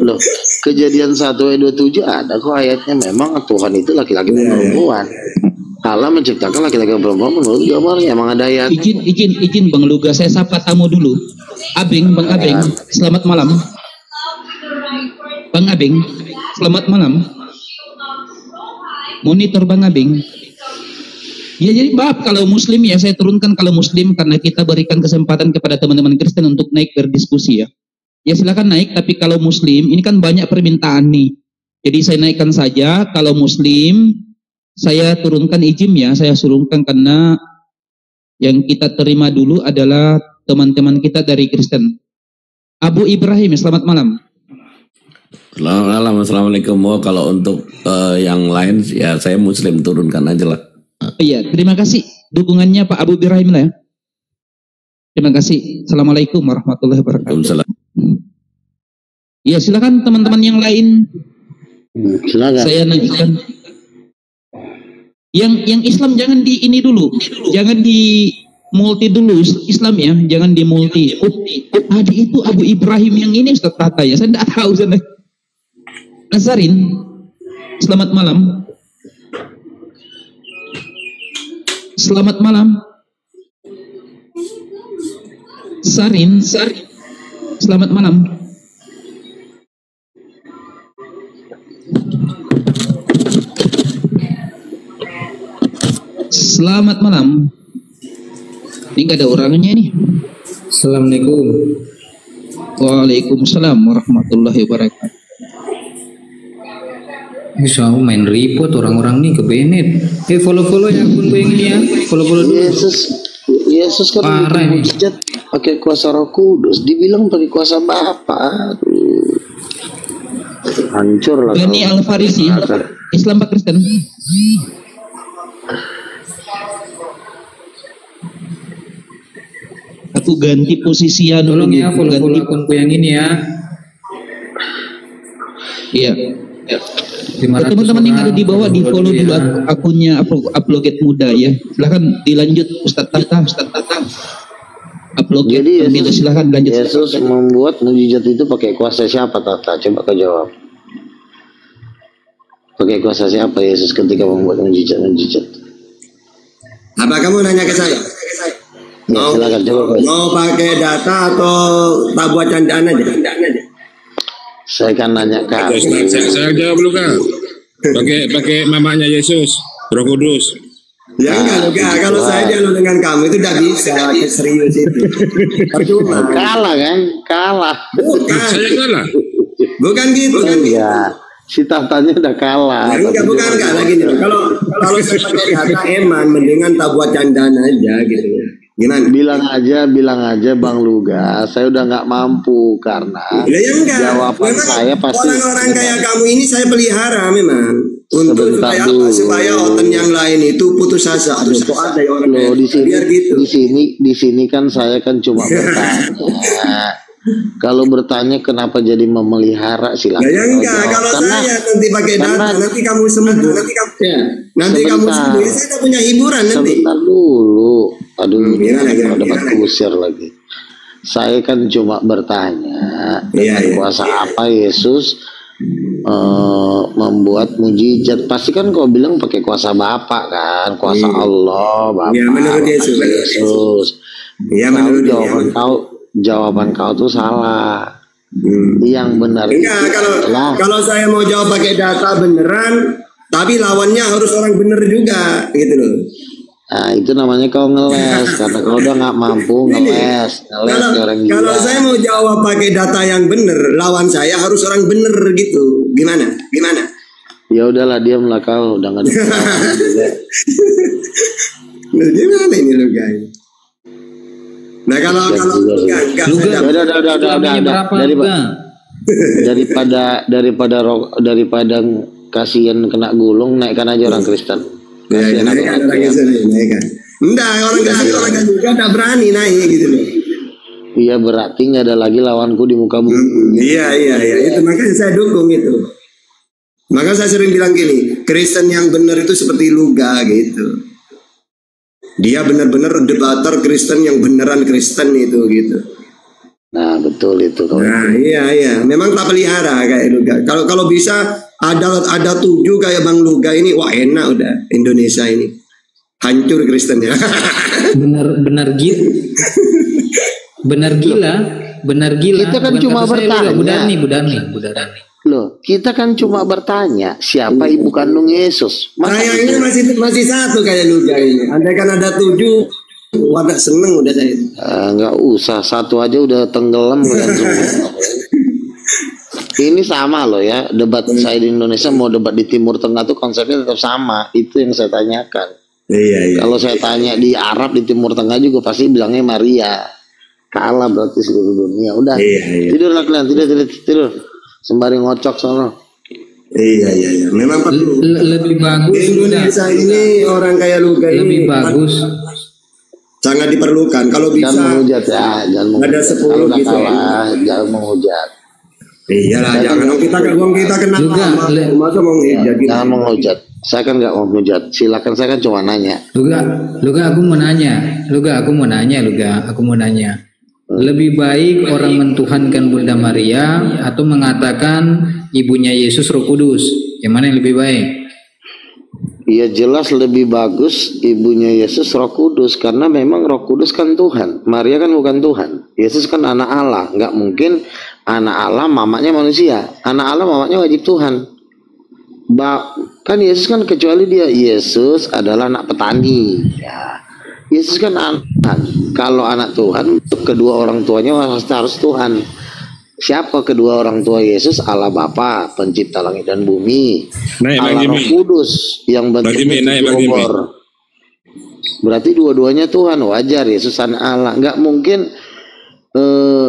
Loh, Kejadian 1 ayat 27 ada kok ayatnya memang Tuhan itu laki-laki dan perempuan. Allah menciptakan laki-laki dan perempuan menurut gambarnya. Emang ada ayat. Izin Bang Luga, saya sapa tamu dulu. Bang Abeng, selamat malam. Bang Abeng, selamat malam. Monitor Bang Abeng. Ya jadi maaf kalau Muslim ya saya turunkan kalau Muslim karena kita berikan kesempatan kepada teman-teman Kristen untuk naik berdiskusi ya. Ya silakan naik, tapi kalau Muslim ini kan banyak permintaan nih. Jadi saya naikkan saja. Kalau Muslim saya turunkan izin ya, saya turunkan karena yang kita terima dulu adalah teman-teman kita dari Kristen. Abu Ibrahim, selamat malam. Selamat malam, assalamualaikum. Oh, kalau untuk yang lain ya saya Muslim, turunkan aja lah. Iya, terima kasih dukungannya Pak Abu Ibrahim lah ya. Terima kasih. Assalamualaikum warahmatullahi wabarakatuh. Ya silakan teman-teman yang lain. Silakan. Saya lanjutkan. Yang Islam jangan di ini dulu, jangan di multi dulu Islam ya, jangan di multi. Oh, tadi itu Abu Ibrahim yang ini Ustaz Tata ya, saya tidak tahu sana. Nazarin, selamat malam. Selamat malam. Sarin, selamat malam. Selamat malam. Ini nggak ada orangnya nih. Assalamualaikum. Waalaikumsalam warahmatullahi wabarakatuh. Bisa main report orang-orang nih ke Bennett. Follow ya akun gue yang ini ya. Follow dulu. Yesus kan mujizat pakai kuasa Roh Kudus, dibilang pakai kuasa Bapa. Hancur lah. Bani Al-Farisi, Islam Pak Kristen. Aku ganti posisi ya, tolong ya follow akunku yang ini ya. Iya. Teman-teman yang ada di bawah di follow dulu akunnya Uploget Muda ya. Silahkan dilanjut Ustaz Tata. Uploget. Jadi silahkan lanjut. Yesus membuat mujizat itu pakai kuasa siapa Tata? Coba kau jawab. Pakai kuasa siapa Yesus ketika membuat mujizat? Apa kamu nanya ke saya? Silakan jawab. Mau pakai data atau tak buat candaan aja? Saya kan nanya Kak. Saya jawab dulu Kak. Pakai mamanya Yesus, Roh Kudus. Ya enggak, kalau saya dialog dengan kamu itu tidak bisa, serius itu. Percuma. Kalah kan? Kalah. Bukan. Saya kalah. Bukan gitu. Iya. Si Tatanya udah kalah. Ya, bukan lagi nih. Kalau saya pakai data eman, mendingan tak buat candaan aja gitu. Gimana? Bilang aja Bang Luga, saya udah nggak mampu karena jawaban memang saya pasti orang-orang kayak kamu ini saya pelihara memang untuk supaya otak yang lain itu putus asa. Terus kok ada orang loh, di sini kan saya kan cuma bertanya. Kalau bertanya kenapa jadi memelihara silakan. Ya enggak, kalau saya nanti pakai data, nanti kamu sembuh, nanti kamu sembuh. Ya, saya tak punya hiburan nanti. Sebentar dulu. Aduh, dapat kusir lagi. Saya kan cuma bertanya dengan kuasa apa Yesus membuat mujizat. Pasti kan kau bilang pakai kuasa Bapa kan, kuasa Allah, Bapa. Ya, menurut Yesus. Ya, menurut jawaban kau tuh salah. Yang benar enggak, kalau saya mau jawab pakai data beneran, tapi lawannya harus orang bener juga gitu loh. Nah itu namanya kau ngeles karena kau udah nggak mampu ngeles orang gila. Kalau saya mau jawab pakai data yang bener, lawan saya harus orang bener gitu. Gimana? Ya udahlah, diamlah kau, udah nggak ada. Gimana ini lo guys? Nah kalau daripada kasihan kena gulung, naikkan aja orang Kristen. Naikkan. Enggak, orang Kristen juga tak berani naik gitu loh. Iya, berarti nggak ada lagi lawanku di muka bumi. Iya, itu makanya saya dukung itu. Maka saya sering bilang gini, Kristen yang benar itu seperti Luga gitu. Dia benar-benar debater Kristen yang beneran Kristen itu gitu. Nah betul itu. Nah iya, memang tak pelihara kayak Luga. Kalau bisa ada 7 kayak Bang Luga ini, wah enak udah Indonesia ini. Hancur Kristen ya. benar gila. Kita kan cuma bertanya. Budarni. Loh, kita kan cuma bertanya siapa ibu kandung Yesus. Sayangnya masih satu kayak Luga ini. Andai kan ada 7, wadah seneng udah saya. Nggak usah, satu aja udah tenggelam kan semua. Ini sama loh ya, debat saya di Indonesia mau debat di Timur Tengah tuh konsepnya tetap sama. Itu yang saya tanyakan. Iya. Kalau saya tanya di Arab di Timur Tengah juga pasti bilangnya Maria. Kalah berarti seluruh dunia. Udah. Tidur lah kalian, tidur. Sembari ngocok sono. Iya. Memang perlu. Lebih bagus. Di Indonesia ini orang kayak Luga ini lebih bagus. Sangat diperlukan. Kalau bisa. Jangan menghujat ya. Jangan ada 10 gitu. Jangan menghujat. Iyalah, jangan kita kena masa mau menghujat. Jangan menghujat. Saya kan nggak mau menghujat. Silakan, saya kan cuma nanya. Luga, aku mau nanya. Lebih baik orang mentuhankan Bunda Maria atau mengatakan ibunya Yesus Roh Kudus? Yang mana yang lebih baik? Ya jelas lebih bagus ibunya Yesus Roh Kudus, karena memang Roh Kudus kan Tuhan. Maria kan bukan Tuhan. Yesus kan anak Allah. Nggak mungkin anak Allah mamanya manusia. Anak Allah mamanya wajib Tuhan. Kan Yesus kan, kecuali dia Yesus adalah anak petani. Ya. Yesus kan anak. Kalau anak Tuhan, kedua orang tuanya harus Tuhan. Siapa kedua orang tua Yesus? Allah Bapa, pencipta langit dan bumi. Allah Roh Kudus yang bentuknya kubur. Berarti dua-duanya Tuhan. Wajar Yesus anak Allah. Nggak mungkin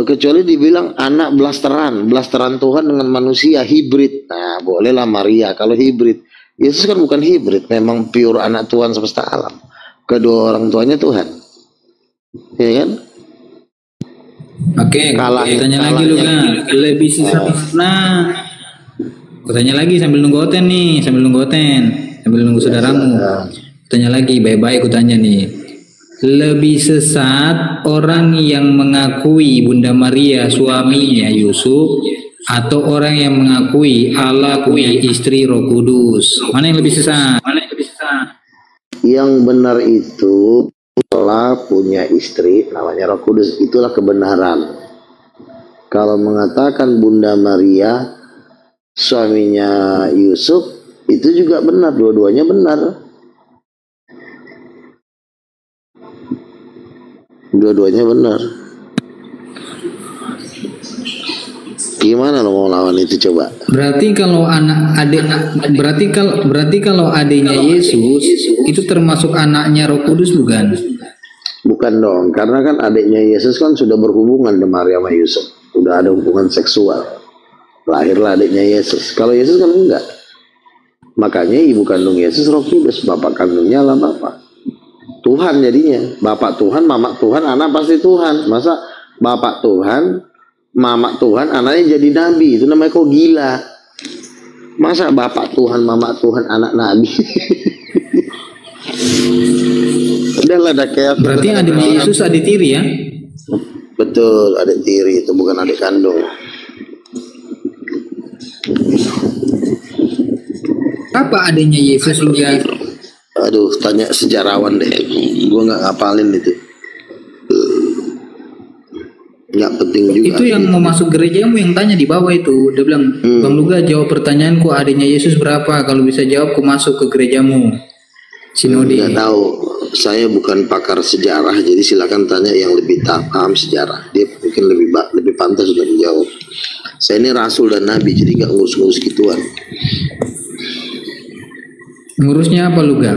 kecuali dibilang anak blasteran Tuhan dengan manusia, hibrid. Nah, bolehlah Maria kalau hibrid. Yesus kan bukan hibrid, memang pure anak Tuhan semesta alam. Kedua orang tuanya Tuhan, ya kan? Oke, tanya lagi lu kan, lebih sisa mana? Tanya lagi sambil nunggu saudaramu. Tanya lagi, baik-baik kutanya nih. Lebih sesat orang yang mengakui Bunda Maria suaminya Yusuf atau orang yang mengakui Allah punya istri Roh Kudus? Mana yang lebih sesat? Yang benar itu Allah punya istri namanya Roh Kudus, itulah kebenaran. Kalau mengatakan Bunda Maria suaminya Yusuf, itu juga benar, dua-duanya benar. Dua-duanya benar. Gimana lo mau lawan itu coba? Berarti kalau kalau adiknya Yesus itu termasuk anaknya Roh Kudus bukan? Bukan dong, karena kan adiknya Yesus kan sudah berhubungan dengan Maria sama Yusuf, udah ada hubungan seksual. Lahirlah adiknya Yesus. Kalau Yesus kan enggak. Makanya ibu kandung Yesus Roh Kudus, bapak kandungnya lah Bapak. Tuhan jadinya, bapak Tuhan, mama Tuhan, anak pasti Tuhan. Masa bapak Tuhan, mama Tuhan, anaknya jadi nabi? Itu namanya kok gila. Masa bapak Tuhan, mama Tuhan, anak nabi? Udahlah, ada kayak. Berarti adiknya Yesus adik tiri ya? Betul, adik tiri, itu bukan adik kandung. Apa adiknya Yesus juga? Aduh, tanya sejarawan deh. Gue nggak ngapalin itu. Nggak penting juga. Itu yang mau masuk gerejamu yang tanya di bawah itu. Dia bilang, Bang Luga jawab pertanyaanku, adiknya Yesus berapa? Kalau bisa jawab, ku masuk ke gerejamu. Sinode. Nggak tahu. Saya bukan pakar sejarah, jadi silakan tanya yang lebih paham sejarah. Dia mungkin lebih pantas untuk menjawab. Saya ini rasul dan nabi, jadi nggak ngurus-ngurus gituan. Ngurusnya apa Luga?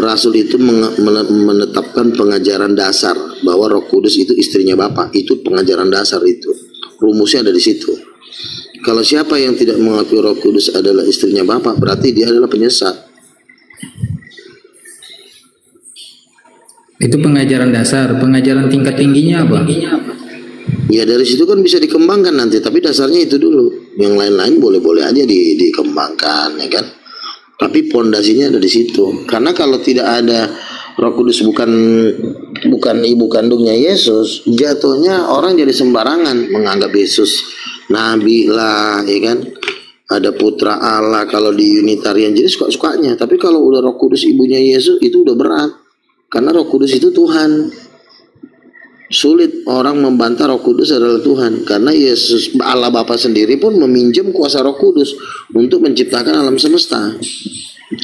Rasul itu menetapkan pengajaran dasar bahwa Roh Kudus itu istrinya Bapa. Itu pengajaran dasar itu. Rumusnya ada di situ. Kalau siapa yang tidak mengakui Roh Kudus adalah istrinya Bapa, berarti dia adalah penyesat. Itu pengajaran dasar. Pengajaran tingkat tingginya apa? Ya dari situ kan bisa dikembangkan nanti. Tapi dasarnya itu dulu. Yang lain-lain boleh-boleh aja dikembangkan, ya kan? Tapi pondasinya ada di situ. Karena kalau tidak ada Roh Kudus bukan ibu kandungnya Yesus, jatuhnya orang jadi sembarangan menganggap Yesus nabi lah, ya kan? Ada putra Allah kalau di Unitarian, jadi suka-sukanya. Tapi kalau udah Roh Kudus ibunya Yesus, itu udah berat. Karena Roh Kudus itu Tuhan. Sulit orang membantah Roh Kudus adalah Tuhan, karena Yesus Allah Bapa sendiri pun meminjam kuasa Roh Kudus untuk menciptakan alam semesta.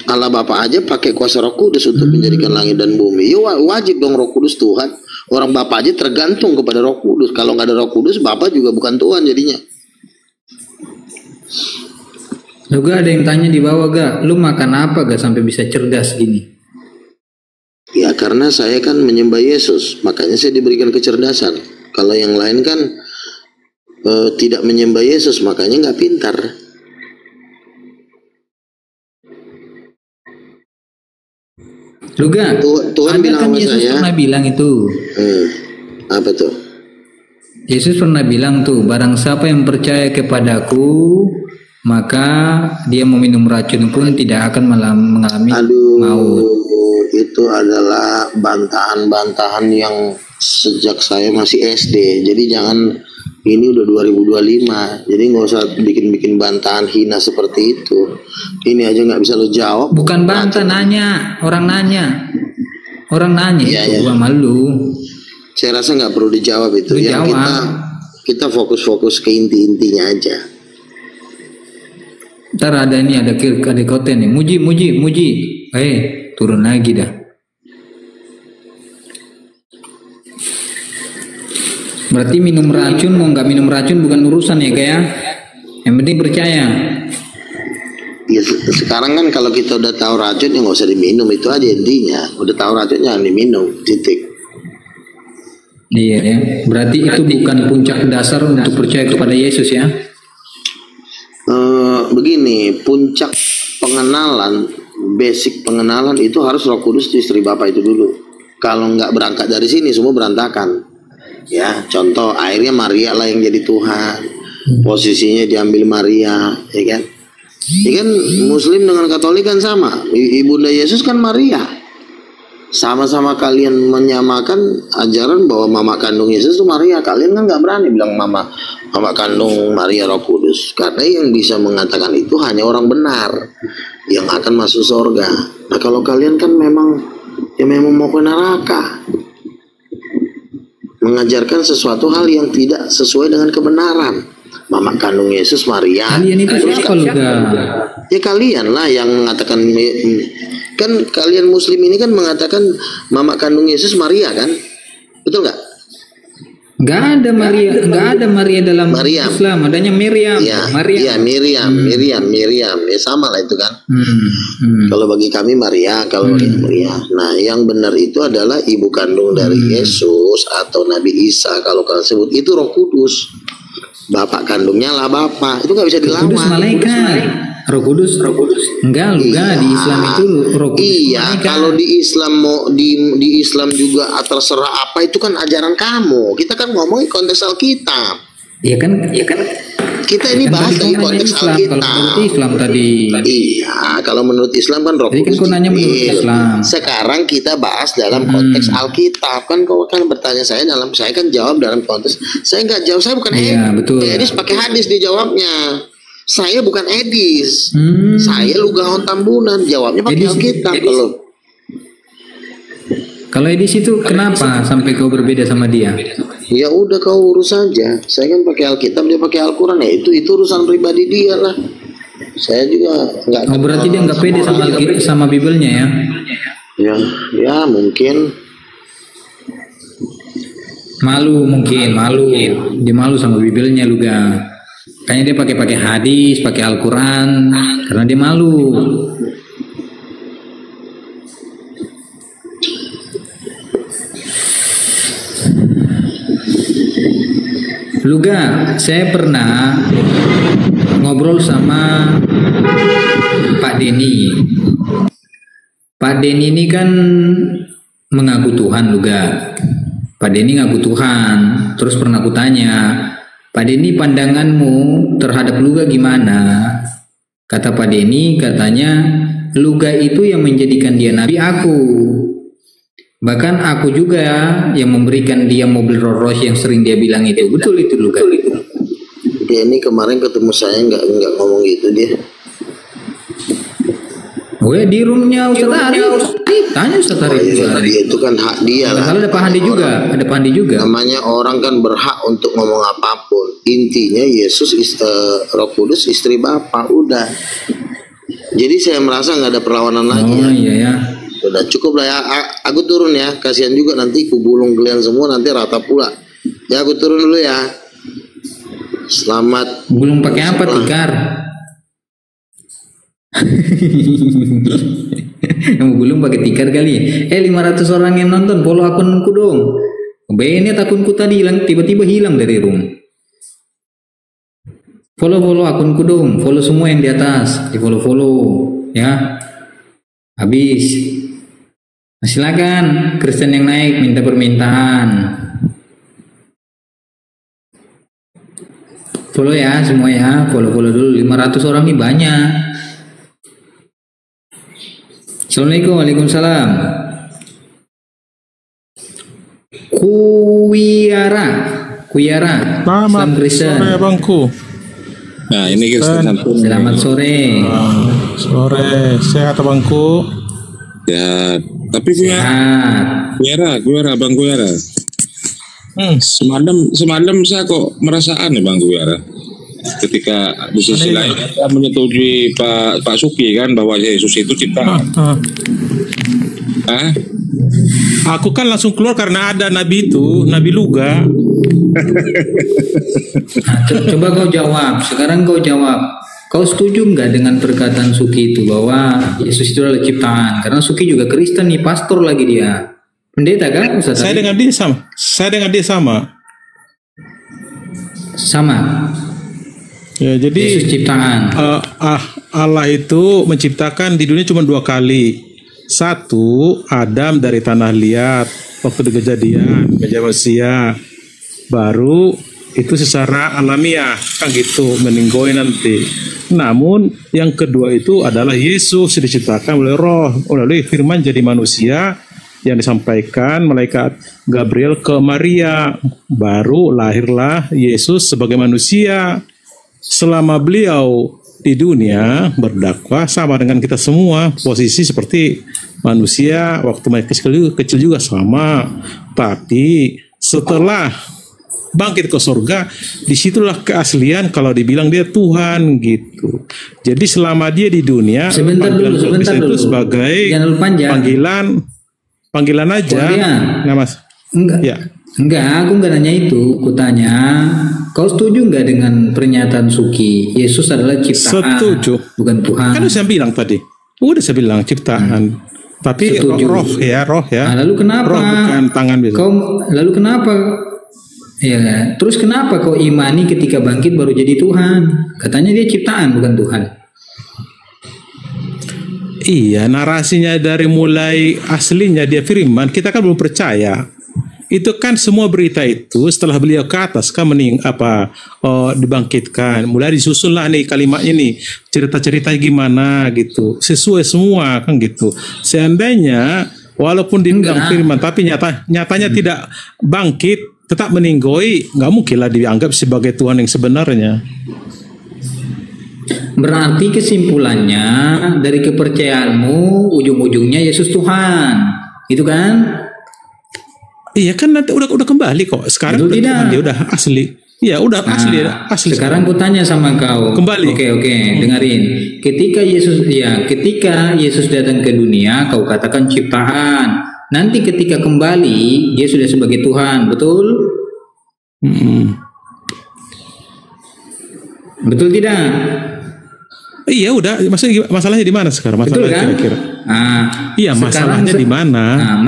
Allah Bapa aja pakai kuasa Roh Kudus untuk menjadikan langit dan bumi. Ya wajib dong Roh Kudus Tuhan. Orang Bapa aja tergantung kepada Roh Kudus. Kalau nggak ada Roh Kudus, Bapa juga bukan Tuhan jadinya. Juga ada yang tanya di bawah, Ga, lu makan apa Ga sampai bisa cerdas gini? Ya karena saya kan menyembah Yesus, makanya saya diberikan kecerdasan. Kalau yang lain kan tidak menyembah Yesus, makanya nggak pintar. Luga, Tuhan bilang kan sama Yesus saya, pernah bilang itu. Apa tuh? Yesus pernah bilang tuh, barang siapa yang percaya kepadaku, maka dia meminum racun pun tidak akan mengalami maut. Itu adalah bantahan-bantahan yang sejak saya masih SD. Jadi jangan, ini udah 2025, jadi nggak usah bikin-bikin bantahan hina seperti itu. Ini aja nggak bisa lo jawab. Bukan bantah, nanya, orang nanya itu gua malu. Saya rasa nggak perlu dijawab itu. Yang kita fokus-fokus ke inti-intinya aja. Ntar ada ini, ada koten nih, muji, turun lagi dah. Berarti minum racun mau nggak minum racun bukan urusan ya kayak. Yang penting percaya. Ya, sekarang kan kalau kita udah tahu racun ya nggak usah diminum, itu aja intinya. Udah tahu racun jangan diminum, titik. Iya ya. Berarti itu bukan puncak dasar untuk percaya kepada Yesus ya. Begini, puncak pengenalan, basic pengenalan itu harus Roh Kudus di istri Bapak itu dulu. Kalau nggak berangkat dari sini semua berantakan. Ya, contoh akhirnya Maria lah yang jadi Tuhan, posisinya diambil Maria, ya kan? Ya kan, Muslim dengan Katolik kan sama. Ibunda Yesus kan Maria. Sama-sama kalian menyamakan ajaran bahwa mama kandung Yesus itu Maria. Kalian kan nggak berani bilang mama kandung Maria Roh Kudus, karena yang bisa mengatakan itu hanya orang benar yang akan masuk surga. Nah kalau kalian kan memang mau ke neraka, mengajarkan sesuatu hal yang tidak sesuai dengan kebenaran. Mama kandung Yesus Maria. Kalian itu siapa lu? Ya kalian lah yang mengatakan, kan kalian Muslim ini kan mengatakan mama kandung Yesus Maria kan, betul nggak? Nggak ada Maria dalam Islam, adanya Miriam. Ya, Miriam, ya sama lah itu kan. Kalau bagi kami Maria, kalau bagi Maria. Nah, yang benar itu adalah ibu kandung dari Yesus atau Nabi Isa. Kalau kalian sebut itu Roh Kudus. Bapak kandungnya lah Bapak, itu nggak bisa dilawan. Roh Kudus malaikat. Roh Kudus. Enggak, di Islam itu Roh Kudus. Iya, kalau di Islam mau di Islam juga terserah apa, itu kan ajaran kamu. Kita kan ngomongin konteks Alkitab. Iya kan. Kita ini bahas dari konteks Alkitab. Kalau menurut Islam tadi. Iya, kalau menurut Islam kan Roh Kudus. Kan nanya menurut Islam. Sekarang kita bahas dalam konteks Alkitab. Kan kau kan bertanya saya kan jawab dalam konteks. Saya nggak jawab, saya bukan Edis pakai hadis dijawabnya. Saya bukan Edis. Saya Lugaon Tambunan, jawabnya pakai Alkitab. Kalau Edis itu kenapa sampai kau berbeda sama dia? Ya udah kau urus saja. Saya kan pakai Alkitab, dia pakai Al-Quran. Ya itu urusan pribadi dia lah. Saya juga nggak. Oh berarti dia nggak pede sama Bibelnya ya? Ya mungkin. Malu. Dia malu sama Bibelnya juga. Kayaknya dia pakai hadis, pakai Al-Quran, karena dia malu. Luga, saya pernah ngobrol sama Pak Denny. Pak Denny ini kan mengaku Tuhan, Luga. Pak Denny ngaku Tuhan. Terus pernah aku tanya, Pak Denny, pandanganmu terhadap Luga gimana? Kata Pak Denny, katanya Luga itu yang menjadikan dia nabi aku. Bahkan aku juga yang memberikan dia mobil Rolls Royce yang sering dia bilang itu. Betul itu Luga. Dia ini kemarin ketemu saya nggak ngomong gitu dia. Di roomnya Ustaz Arif. Tanya Ustaz Arif. Dia itu kan hak dia lah. Ada Pak Handi juga. Namanya orang kan berhak untuk ngomong apapun. Intinya Yesus Roh Kudus istri Bapak, udah. Jadi saya merasa nggak ada perlawanan lagi. Iya ya. Udah cukup lah ya. Aku turun ya. Kasihan juga nanti kubulung kalian semua nanti rata pula. Ya aku turun dulu ya. Selamat. Gulung pakai apa, tikar? Mau gulung pakai tikar kali. 500 orang yang nonton, follow akunku dong. Benet akunku tadi hilang, tiba-tiba hilang dari room. Follow akunku dong, follow semua yang di atas, di follow ya. Habis. Nah, silakan Kristen yang naik minta permintaan. Follow ya semua ya, follow dulu. 500 orang nih banyak. Assalamualaikum, waalaikumsalam. Kuyara, Islam Kristen. Sore bangku. Nah ini Kristen. Selamat sore. Sore, sehat bangku. Ya, tapi Kuyara, Bang Kuyara. Semalam saya kok merasa aneh Bang Kuyara. Ketika di sisi lain saya menyetujui Pak Suki kan bahwa Yesus itu ciptaan. Aku kan langsung keluar karena ada Nabi itu, Nabi Luga. Coba kau jawab. Sekarang kau jawab. Kau setuju nggak dengan perkataan Suki itu bahwa Yesus itu adalah ciptaan? Karena Suki juga Kristen nih, pastor lagi dia. Pendeta kan? Ustaz Saya dengan dia sama. Sama. Ya, jadi Yesus ciptaan. Allah itu menciptakan di dunia cuma 2 kali. 1, Adam dari tanah liat waktu di kejadian menjadi manusia. Baru itu secara alamiah kan gitu, meninggoy nanti. Namun yang kedua itu adalah Yesus diciptakan oleh Roh, oleh Firman jadi manusia yang disampaikan malaikat Gabriel ke Maria. Baru lahirlah Yesus sebagai manusia. Selama beliau di dunia berdakwah sama dengan kita semua, posisi seperti manusia waktu masih kecil juga sama. Tapi setelah bangkit ke surga, disitulah keaslian kalau dibilang dia Tuhan gitu. Jadi selama dia di dunia, sebentar dulu. itu sebagai panggilan aja. Nah Mas, Enggak, aku enggak nanya itu. Aku tanya, kau setuju enggak dengan pernyataan Suki? Yesus adalah ciptaan, bukan Tuhan. Kan saya bilang tadi. Udah saya bilang ciptaan. Tapi roh ya. Nah, lalu kenapa? Roh bukan tangan biasa. Lalu kenapa? Ya, terus kenapa kau imani ketika bangkit baru jadi Tuhan? Katanya dia ciptaan, bukan Tuhan. Iya, narasinya dari mulai aslinya dia firman, kita kan belum percaya. Itu kan semua berita itu setelah beliau ke atas kan dibangkitkan. Mulai disusun lah nih kalimatnya nih, cerita-cerita gimana gitu. Sesuai semua kan gitu. Seandainya walaupun dibilang firman tapi nyatanya tidak bangkit, tetap meninggoy, nggak mungkin lah dianggap sebagai Tuhan yang sebenarnya. Berarti kesimpulannya dari kepercayaanmu ujung-ujungnya Yesus Tuhan, gitu kan? Iya kan nanti udah kembali kok. Sekarang dia udah asli. Iya udah asli. Sekarang aku tanya sama kau. Kembali. Oke, dengerin. Ketika Yesus datang ke dunia, kau katakan ciptaan. Nanti ketika kembali, dia sudah sebagai Tuhan, betul? Betul tidak? Iya udah. Masalahnya di mana sekarang? Betul kan? Kira-kira. Iya masalahnya di mana? Nah,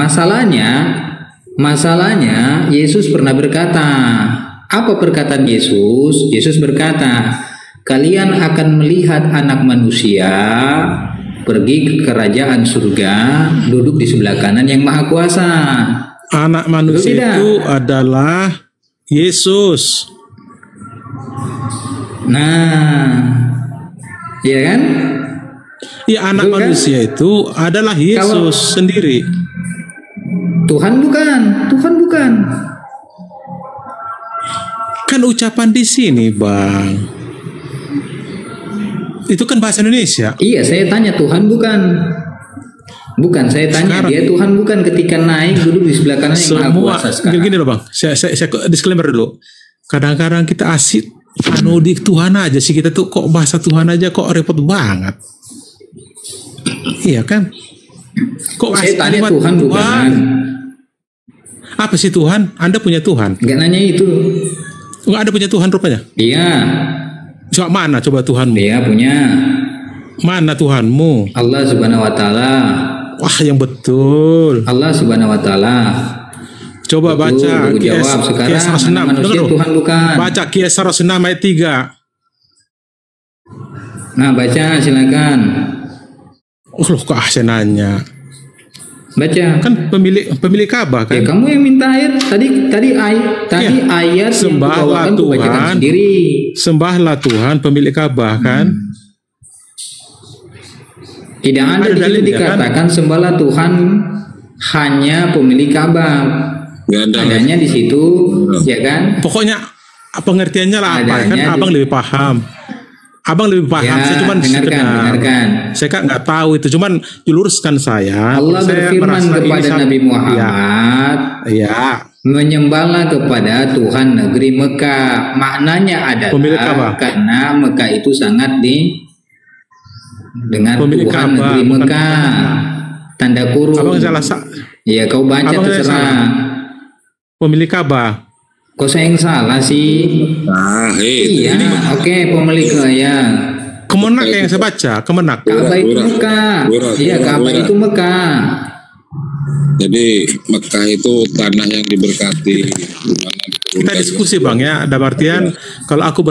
Masalahnya Yesus pernah berkata, apa perkataan Yesus? Yesus berkata, kalian akan melihat anak manusia pergi ke kerajaan surga, duduk di sebelah kanan yang maha kuasa. Anak manusia itu adalah Yesus. Nah, iya kan? Iya, anak manusia itu adalah Yesus sendiri. Tuhan bukan. Kan ucapan di sini, Bang. Itu kan bahasa Indonesia. Iya, saya tanya Tuhan bukan. Bukan, saya tanya sekarang, dia Tuhan bukan ketika naik duduk di sebelah kanan yang maha kuasa sekarang. Gini loh, Bang. Saya disclaimer dulu. Kadang-kadang kita asik di Tuhan aja sih, kita tuh kok bahasa Tuhan aja kok repot banget. Iya kan? Kok saya tanya Tuhan bukan. Apa sih Tuhan? Anda punya Tuhan? Enggak nanya itu. Enggak ada punya Tuhan rupanya? Iya. Mana coba Tuhanmu? Iya punya. Mana Tuhanmu? Allah Subhanahu Wa Taala. Wah yang betul. Allah Subhanahu Wa Taala. Coba baca jawab sekarang manusia Tuhan bukan. Baca Qiyas 106 ayat 3. Nah, baca silakan. Oh, loh kok saya nanya. Baca. Kan pemilik Ka'bah kan? Ya, kamu yang minta ayat. Tadi ayat sembahlah Tuhan sendiri. Sembahlah Tuhan pemilik Ka'bah kan? Tidak ada di situ dikatakan sembahlah Tuhan hanya pemilik Ka'bah. Adanya di situ, ya kan? Pokoknya pengertiannya lah apa kan? Abang lebih paham. Abang lebih paham. Ya, saya cuman dengarkan. Saya kan nggak tahu itu. Cuman diluruskan saya. Allah berfirman kepada Nabi Muhammad, ya, menyembahlah kepada Tuhan negeri Mekah. Maknanya adalah karena Mekah itu sangat dengan pemilik Tuhan Ka'bah, negeri Mekah. Tanda kurung. Abang salah. Iya, kau baca terserah. Pemilik Ka'bah. Kok saya yang salah sih? Iya, oke, pemilik ya. Kemenak yang saya baca, Kemenak. Ka'bah itu Mekah. Iya, Ka'bah itu Mekah. Jadi Mekah itu tanah yang diberkati. Kita diskusi Bang ya, ada artian kalau aku